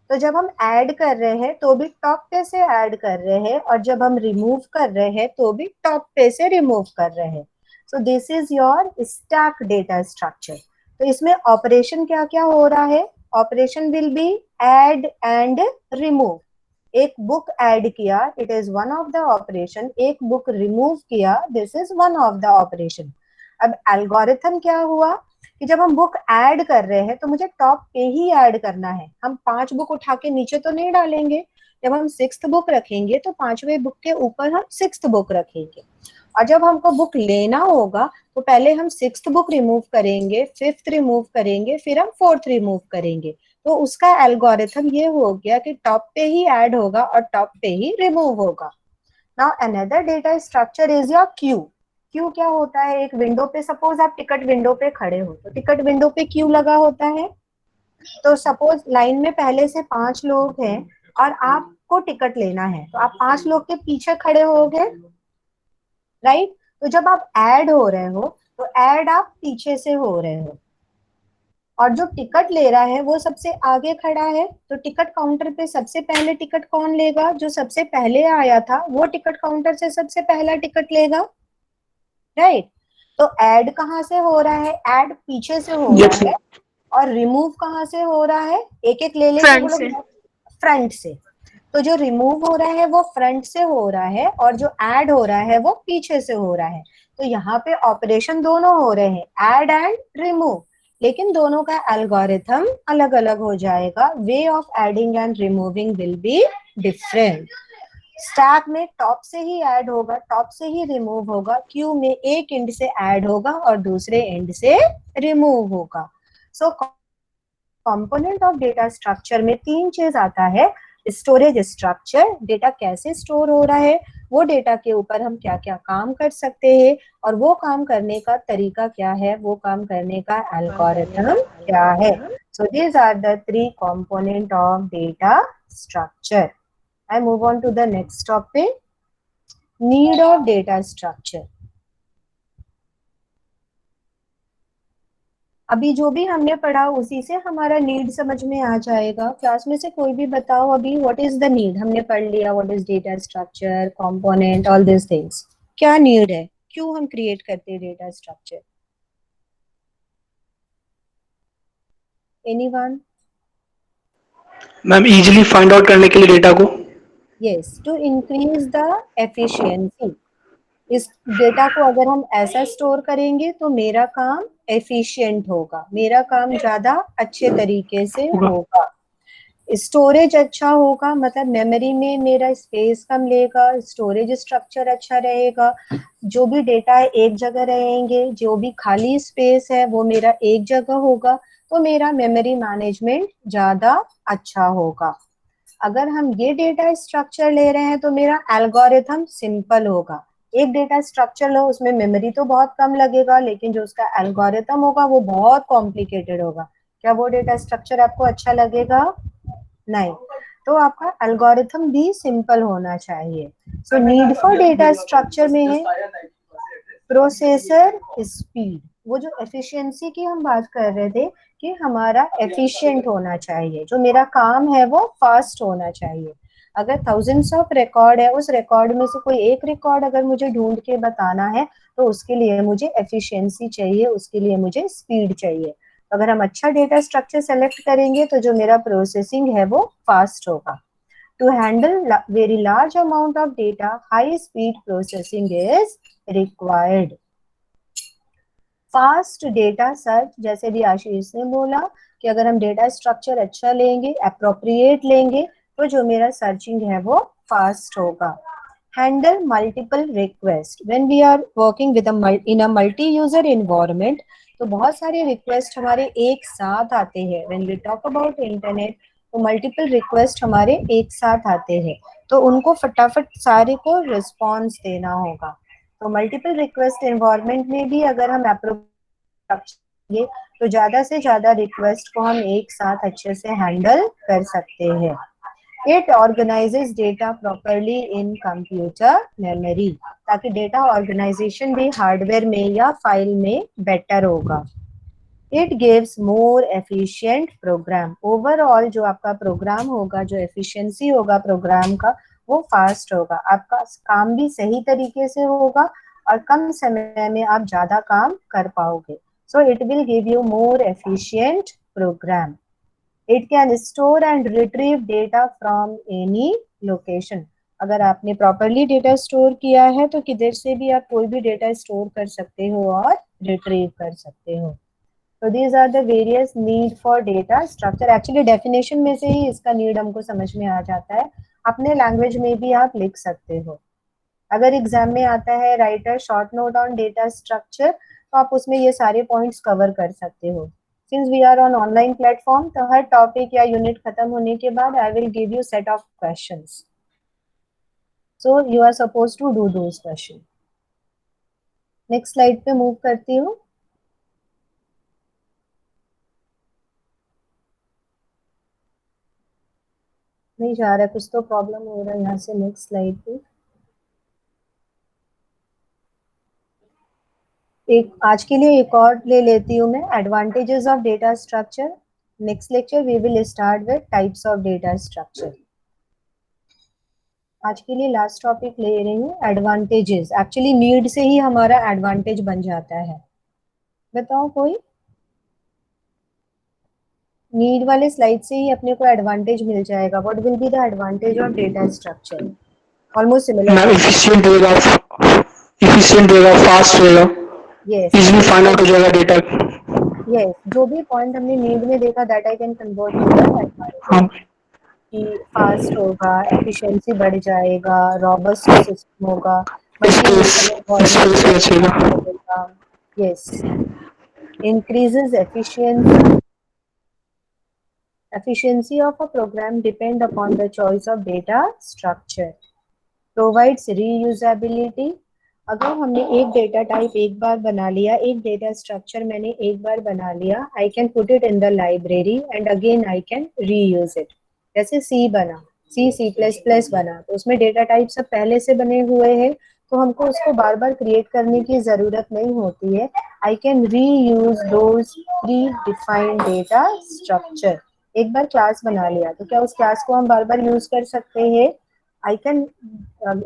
[SPEAKER 1] तो जब हम ऐड कर रहे हैं तो भी टॉप पे से ऐड कर रहे हैं, और जब हम रिमूव कर रहे हैं तो भी टॉप पे से रिमूव कर रहे हैं. So this is your stack data structure. तो इसमें ऑपरेशन क्या क्या हो रहा है? Operation will be add and remove. एक बुक ऐड किया, it is one of the operation. एक बुक रिमूव किया, this is one of the operation. अब एल्गोरिथम क्या हुआ कि जब हम बुक ऐड कर रहे हैं तो मुझे टॉप पे ही ऐड करना है. हम 5 बुक उठा के नीचे तो नहीं डालेंगे. जब हम 6th बुक रखेंगे तो 5वें बुक के ऊपर हम 6th बुक रखेंगे. और जब हमको बुक लेना होगा तो पहले हम 6th बुक रिमूव करेंगे, 5th रिमूव करेंगे, फिर हम 4th रिमूव करेंगे. तो उसका एल्गोरिथम ये हो गया कि टॉप पे ही ऐड होगा और टॉप पे ही रिमूव होगा. Now another data structure is your Q. Q क्या होता है? एक विंडो पे, सपोज आप टिकट विंडो पे खड़े हो, तो टिकट विंडो पे क्यू लगा होता है. तो सपोज लाइन में पहले से 5 लोग हैं और आपको टिकट लेना है, तो आप 5 लोग के पीछे खड़े होगे. राइट? तो जब आप ऐड हो रहे हो तो ऐड आप पीछे से हो रहे हो, और जो टिकट ले रहा है वो सबसे आगे खड़ा है. तो टिकट काउंटर पे सबसे पहले टिकट कौन लेगा? जो सबसे पहले आया था वो टिकट काउंटर से सबसे पहला टिकट लेगा. राइट? तो ऐड कहाँ से हो रहा है? ऐड पीछे से हो रहा है. और रिमूव कहाँ से हो रहा है? एक एक ले लेके बोलो. फ्रंट से. तो जो रिमूव हो रहा है वो फ्रंट से हो रहा है, और जो ऐड हो रहा है वो पीछे से हो रहा है. तो यहाँ पे ऑपरेशन दोनों हो रहे हैं, ऐड एंड रिमूव, लेकिन दोनों का एल्गोरिथम अलग अलग हो जाएगा. Way of adding and removing will be different. Stack में टॉप से ही ऐड होगा, टॉप से ही रिमूव होगा. क्यू में एक एंड से ऐड होगा और दूसरे एंड से रिमूव होगा. सो कंपोनेंट ऑफ डेटा स्ट्रक्चर में 3 चीज आता है. स्टोरेज स्ट्रक्चर, डेटा कैसे स्टोर हो रहा है, वो डेटा के ऊपर हम क्या क्या काम कर सकते हैं, और वो काम करने का तरीका क्या है, वो काम करने का एल्गोरिथम क्या है. So these are the 3 component of data structure. I move on to the next topic, need of data structure. अभी जो भी हमने पढ़ा उसी से हमारा नीड समझ में आ जाएगा. क्लास में से कोई भी बताओ अभी, व्हाट इज द नीड? हमने पढ़ लिया what is data structure, component, all this things. क्या नीड है? क्यों हम क्रिएट करते हैं data structure? Anyone?
[SPEAKER 2] Ma'am easily find out करने के लिए डेटा को।
[SPEAKER 1] Yes, to increase the efficiency. इस डेटा को अगर हम ऐसा स्टोर करेंगे तो मेरा काम एफिशिएंट होगा, मेरा काम ज्यादा अच्छे तरीके से होगा। स्टोरेज अच्छा होगा, मतलब मेमोरी में मेरा स्पेस कम लेगा, स्टोरेज स्ट्रक्चर अच्छा रहेगा, जो भी डेटा है एक जगह रहेंगे, जो भी खाली स्पेस है वो मेरा एक जगह होगा, तो मेरा मेमोरी मैनेजमेंट ज्यादा अच्छा होगा। अगर हम ये डेटा स्ट्रक्चर ले रहे हैं तो मेरा एल्गोरिथम सिंपल होगा। एक डेटा स्ट्रक्चर लो, उसमें मेमोरी तो बहुत कम लगेगा, लेकिन जो उसका एल्गोरिथम होगा वो बहुत कॉम्प्लिकेटेड होगा। क्या वो डेटा स्ट्रक्चर आपको अच्छा लगेगा? नहीं। तो आपका एल्गोरिथम भी सिंपल होना चाहिए। So need for data structure में है प्रोसेसर स्पीड। वो जो एफिशिएंसी की हम बात कर रहे थे कि हमारा एफिशिएंट होना चाहिए, जो मेरा काम है वो फास्ट होना चाहिए। अगर थाउजेंड्स ऑफ रिकॉर्ड है, उस रिकॉर्ड में से कोई एक रिकॉर्ड अगर मुझे ढूंढ के बताना है तो उसके लिए मुझे एफिशिएंसी चाहिए, उसके लिए मुझे स्पीड चाहिए। अगर हम अच्छा डेटा स्ट्रक्चर सेलेक्ट करेंगे तो जो मेरा प्रोसेसिंग है वो फास्ट होगा। To handle very large amount of data, high speed processing is required. Fast data search, जैसे भी आशीष ने बोला कि अगर हम डेटा स्ट्रक्चर अच्छा लेंगे, अप्रोप्रिएट लेंगे, तो जो मेरा सर्चिंग है वो फास्ट होगा। Handle multiple request when we are working with in a multi user environment, तो बहुत सारे रिक्वेस्ट हमारे एक साथ आते हैं। When we talk about internet, तो मल्टीपल रिक्वेस्ट हमारे एक साथ आते हैं, तो उनको फटाफट सारे को रिस्पॉन्स देना होगा। तो मल्टीपल रिक्वेस्ट एनवायरनमेंट में भी अगर हम अप्रोच तो ज्यादा से ज्यादा रिक्वेस्ट को हम एक साथ अच्छे से हैंडल कर सकते हैं। It organises data properly in computer memory, ताकि डेटा ऑर्गेनाइजेशन भी हार्डवेयर में या फाइल में बेटर होगा। It gives more efficient program. Overall जो आपका प्रोग्राम होगा, जो एफिशिएंसी होगा प्रोग्राम का, वो फास्ट होगा, आपका काम भी सही तरीके से होगा और कम समय में आप ज्यादा काम कर पाओगे। So it will give you more efficient program. It can store and retrieve data from any location. अगर आपने प्रॉपरली डेटा स्टोर किया है तो किधर से भी आप कोई भी डेटा स्टोर कर सकते हो और रिट्रीव कर सकते हो। So these are the various need for data structure. Actually definition में से ही इसका need हमको समझ में आ जाता है। अपने लैंग्वेज में भी आप लिख सकते हो। अगर एग्जाम में आता है writer short note on data structure, तो आप उसमें ये सारे पॉइंट्स कवर कर सकते हो। Since we are on online platform, तो हर टॉपिक या यूनिट खत्म होने के बाद I will give you set of questions, so you are suppose to do those question. Next slide पे मूव करती हूँ। नहीं जा रहा है, कुछ तो प्रॉब्लम हो रहा है यहाँ से। नेक्स्ट स्लाइड पे एक आज के लिए एक और ले लेती हूँ मैं, advantages of data structure. Next lecture we will start with types of data structure. आज के लिए लास्ट टॉपिक ले रही हूँ, एडवांटेजेस। एक्चुअली नीड से ही हमारा एडवांटेज बन जाता है। बताओ कोई, नीड वाले स्लाइड से ही अपने को एडवांटेज मिल जाएगा। What will be the advantage of data structure? Almost similar.
[SPEAKER 2] Ma'am efficient रहेगा, फास्ट रहेगा,
[SPEAKER 1] यस,
[SPEAKER 2] इजीली फाइंड आउट हो जाएगा डेटा।
[SPEAKER 1] यस, जो भी पॉइंट हमने नीड में देखा that I can convert to the advantage, कि फास्ट होगा, एफिशिएंसी बढ़ जाएगा, रॉबस्ट सिस्टम होगा, yes, increases efficiency of a program depend upon the choice of data structure, provides reusability। अगर हमने एक डेटा टाइप एक बार बना लिया, एक डेटा स्ट्रक्चर मैंने एक बार बना लिया, I can put it in the library and again I can reuse it. जैसे सी बना, C++ बना, तो उसमें डेटा टाइप सब पहले से बने हुए हैं, तो हमको उसको बार बार क्रिएट करने की जरूरत नहीं होती है। I can reuse those pre defined data structure. एक बार क्लास बना लिया तो क्या उस क्लास को हम बार बार यूज कर सकते हैं? I can,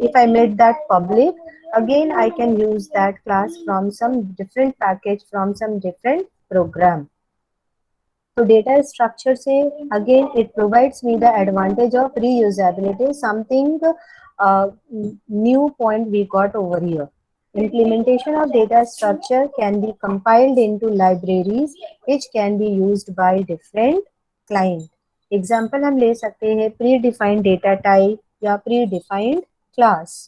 [SPEAKER 1] if I made that public, again I can use that class from some different package, from some different program. तो डेटा स्ट्रक्चर से again it provides me the advantage of reusability, something new point we got over here. Implementation of data structure can be compiled into libraries which can be used by different client. Example हम ले सकते हैं predefined data type या predefined class.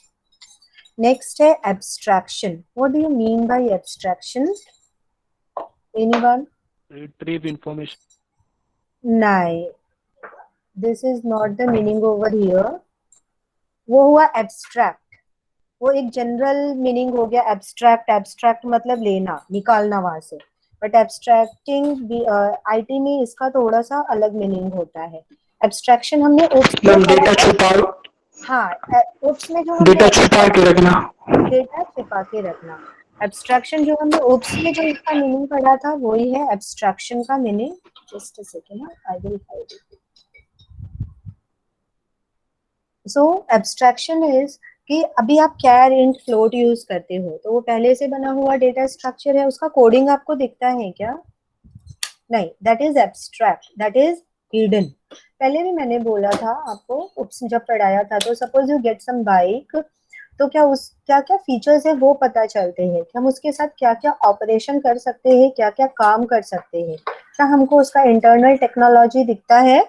[SPEAKER 1] Next है abstraction. What do you mean by abstraction? Anyone?
[SPEAKER 2] Retrieve information.
[SPEAKER 1] नहीं. This is not the meaning over here. वो हुआ abstract. वो एक जनरल मीनिंग हो गया एब्स्ट्रैक्ट. एब्स्ट्रैक्ट मतलब लेना, निकालना वहां से. बट एब्स्ट्रैक्टिंग आईटी में इसका थोड़ा सा अलग मीनिंग होता है. एब्स्ट्रैक्शन हमने ओप्स में
[SPEAKER 2] डेटा छुपा,
[SPEAKER 1] हाँ ओप्स में जो हमने
[SPEAKER 2] डेटा छुपा के रखना,
[SPEAKER 1] डेटा छिपा के रखना. एब्स्ट्रैक्शन जो हमने ओप्स में जो इसका मीनिंग पढ़ा था वही है एब्स्ट्रैक्शन का meaning. Just a second, I will hide it. So abstraction is कि अभी आप कैर इंट फ्लोट यूज करते हो तो वो पहले से बना हुआ डेटा स्ट्रक्चर है, उसका कोडिंग आपको दिखता है क्या? नहीं, that is abstract, that is hidden. पहले भी मैंने बोला था आपको जब पढ़ाया था, तो suppose you get some bike, तो क्या क्या फीचर्स है वो पता चलते हैं कि हम उसके साथ क्या क्या ऑपरेशन कर सकते हैं, क्या क्या काम कर सकते हैं. क्या हमको उसका इंटरनल टेक्नोलॉजी दिखता है?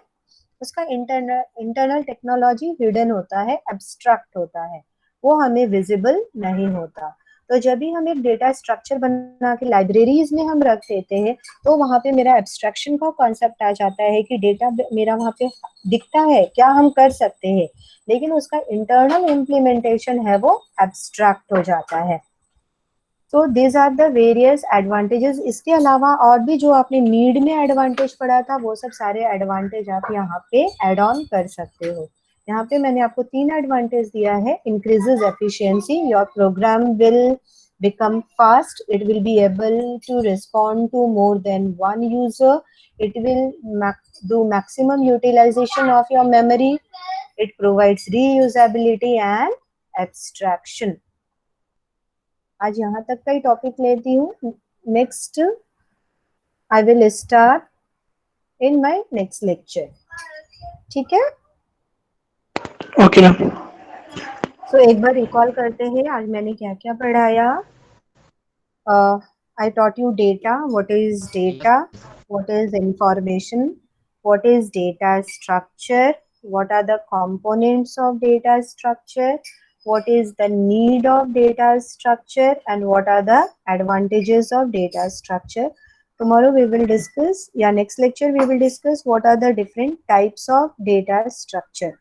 [SPEAKER 1] उसका इंटरनल टेक्नोलॉजी हिडन होता है, एब्स्ट्रैक्ट होता है, वो हमें विजिबल नहीं होता. तो जब भी हम एक डेटा स्ट्रक्चर बना के लाइब्रेरीज में हम रख देते हैं तो वहां पे मेरा एब्स्ट्रैक्शन का कॉन्सेप्ट आ जाता है कि डेटा मेरा वहां पे दिखता है, क्या हम कर सकते हैं, लेकिन उसका इंटरनल इम्प्लीमेंटेशन है वो एब्स्ट्रैक्ट हो जाता है. तो these are the various advantages. इसके अलावा और भी जो आपने नीड में एडवांटेज पढ़ा था वो सब सारे एडवांटेज आप यहाँ पे एड ऑन कर सकते हो. यहाँ पे मैंने आपको 3 एडवांटेज दिया है. Increases efficiency, your program will become fast, it will be able to respond to more than one user, it will do maximum utilization of your memory, it provides reusability and abstraction. आज यहाँ तक का ही topic लेती हूँ. Next I will start in my next lecture. ठीक है?
[SPEAKER 2] Okay ma'am.
[SPEAKER 1] सो एक बार recall करते हैं आज मैंने क्या क्या पढ़ाया. I taught you data. What is data? What is information? What is data structure? What are the components of data structure? What is the need of data structure? And what are the advantages of data structure? Tomorrow we will discuss, next lecture we will discuss what are the different types of data structure.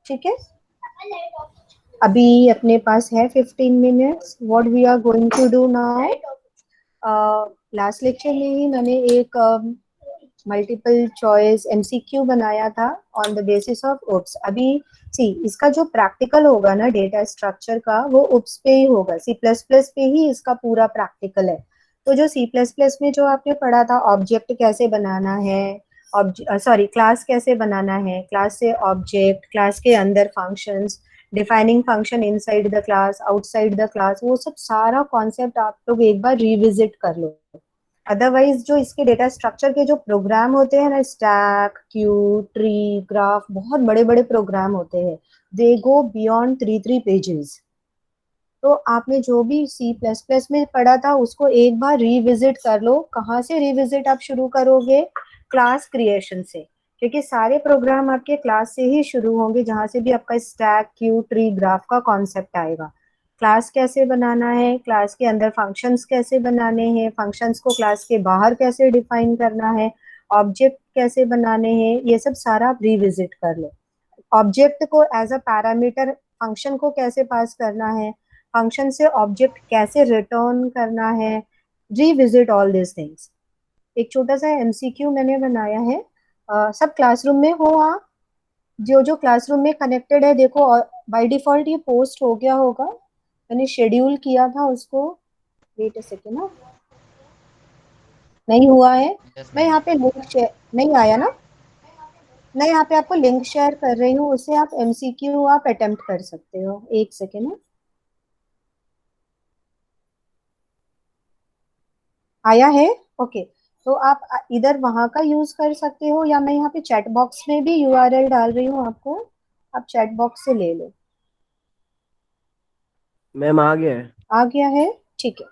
[SPEAKER 1] ठीक है? अभी अपने पास है 15 minutes. What we are going to do now? लास्ट lecture में ही मैंने एक मल्टीपल चॉइस एमसीक्यू बनाया था on the basis of OOPs. अभी इसका जो प्रैक्टिकल होगा ना डेटा स्ट्रक्चर का वो ओप्स पे ही होगा, C++ पे ही इसका पूरा प्रैक्टिकल है. तो जो C++ में जो आपने पढ़ा था ऑब्जेक्ट कैसे बनाना है, क्लास कैसे बनाना है, क्लास से ऑब्जेक्ट, क्लास के अंदर functions, defining function inside the class, outside the class, वो सब सारा कॉन्सेप्ट आप लोग एक बार रिविजिट कर लो. अदरवाइज जो इसके डेटा स्ट्रक्चर के जो प्रोग्राम होते हैं ना, स्टैक, क्यू, ट्री, ग्राफ, बहुत बड़े बड़े प्रोग्राम होते हैं, दे गो बियॉन्ड 3 पेजेस. तो आपने जो भी C++ में पढ़ा था उसको एक बार रिविजिट कर लो. कहाँ से रिविजिट आप शुरू करोगे? क्लास क्रिएशन से, क्योंकि सारे प्रोग्राम आपके क्लास से ही शुरू होंगे, जहां से भी आपका स्टैक, क्यू, ट्री, ग्राफ का कॉन्सेप्ट आएगा. क्लास कैसे बनाना है, क्लास के अंदर फंक्शंस कैसे बनाने हैं, फंक्शंस को क्लास के बाहर कैसे डिफाइन करना है, ऑब्जेक्ट कैसे बनाने हैं, ये सब सारा आप रिविजिट कर लो. ऑब्जेक्ट को एज अ पैरामीटर फंक्शन को कैसे पास करना है, फंक्शन से ऑब्जेक्ट कैसे रिटर्न करना है, रिविजिट ऑल दिस थिंग्स. एक छोटा सा एमसीक्यू मैंने बनाया है. सब क्लासरूम में हो आप? जो क्लासरूम में कनेक्टेड है देखो, बाय डिफॉल्ट ये पोस्ट हो गया होगा, मैंने शेड्यूल किया था उसको. वेट अ सेकेंड ना, नहीं हुआ है. मैं यहाँ पे लिंक शेयर नहीं आया ना, मैं यहाँ पे आपको लिंक शेयर कर रही हूँ, उससे आप एमसीक्यू आप अटेम्प्ट कर सकते हो. एक सेकेंड ना, आया है? ओके. तो आप इधर वहां का यूज कर सकते हो, या मैं यहाँ पे चैट बॉक्स में भी यूआरएल डाल रही हूँ आपको, आप चैट बॉक्स से ले लो।
[SPEAKER 5] मैम आ गया है।
[SPEAKER 1] आ गया है, ठीक है।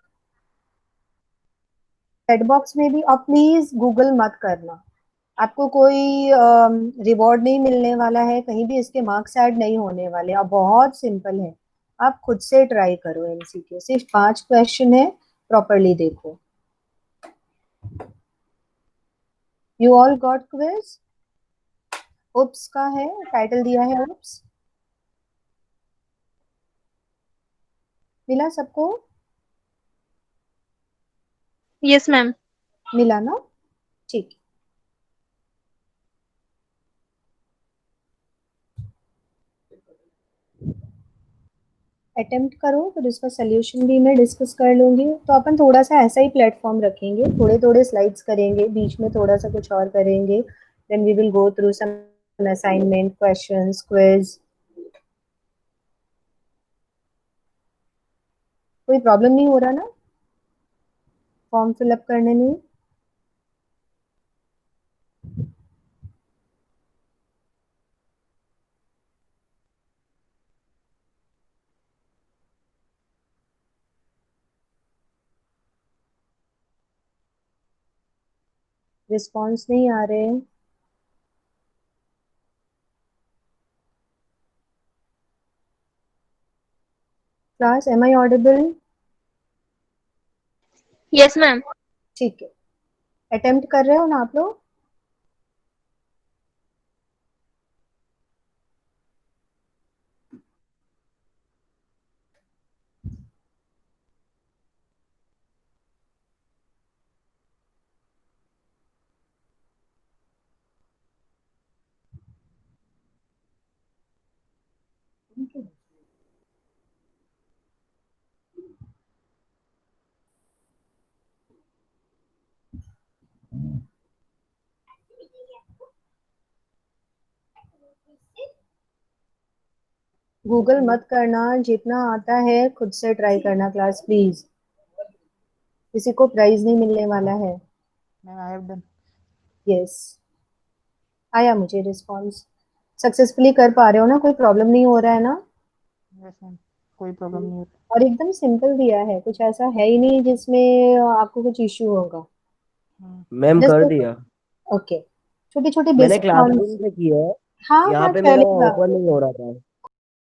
[SPEAKER 1] चैट बॉक्स में भी, आप प्लीज गूगल मत करना, आपको कोई रिवॉर्ड नहीं मिलने वाला है, कहीं भी इसके मार्क्स ऐड नहीं होने वाले। अब बहुत सिंपल है, आप खुद से ट्राई करो। एमसीक्यू सिर्फ 5 क्वेश्चन है, प्रॉपरली देखो। You all got quiz? Oops का है, टाइटल दिया है उप्स। मिला सबको?
[SPEAKER 6] Yes ma'am.
[SPEAKER 1] मिला ना, ठीक। अटेम्प्ट करो, फिर उसका सोल्यूशन भी मैं डिस्कस कर लूंगी। तो अपन थोड़ा सा ऐसा ही प्लेटफॉर्म रखेंगे, थोड़े थोड़े स्लाइड्स करेंगे, बीच में थोड़ा सा कुछ और करेंगे, then we will go through some assignment, questions, quiz. कोई प्रॉब्लम नहीं हो रहा ना फॉर्म फिलअप करने में? रिस्पॉन्स नहीं आ रहे हैं। Class, am I audible?
[SPEAKER 6] Yes ma'am.
[SPEAKER 1] ठीक है, अटेम्प्ट कर रहे हो ना आप लोग? गूगल मत करना, जितना आता है खुद से ट्राई करना क्लास, प्लीज। किसी को प्राइज नहीं मिलने वाला है।
[SPEAKER 4] Ma'am I have done.
[SPEAKER 1] Yes, आया मुझे रिस्पॉन्स। सक्सेसफुली कर पा रहे हो ना? कोई प्रॉब्लम नहीं हो रहा है ना?
[SPEAKER 4] यस मैम, कोई प्रॉब्लम नहीं होता।
[SPEAKER 1] और एकदम सिंपल दिया है, कुछ ऐसा है ही नहीं जिसमें आपको कुछ इश्यू होगा।
[SPEAKER 5] मैम कर
[SPEAKER 1] जस्ट
[SPEAKER 5] दिया।
[SPEAKER 1] ओके, छोटी छोटी
[SPEAKER 5] मैंने
[SPEAKER 1] बेसिक
[SPEAKER 5] क्लासरूम
[SPEAKER 1] नॉलेज।
[SPEAKER 5] से किया है,
[SPEAKER 1] हाँ
[SPEAKER 5] यहाँ
[SPEAKER 1] हाँ,
[SPEAKER 5] पे मेरा
[SPEAKER 1] चलेगा।
[SPEAKER 5] ओपन नहीं हो रहा था।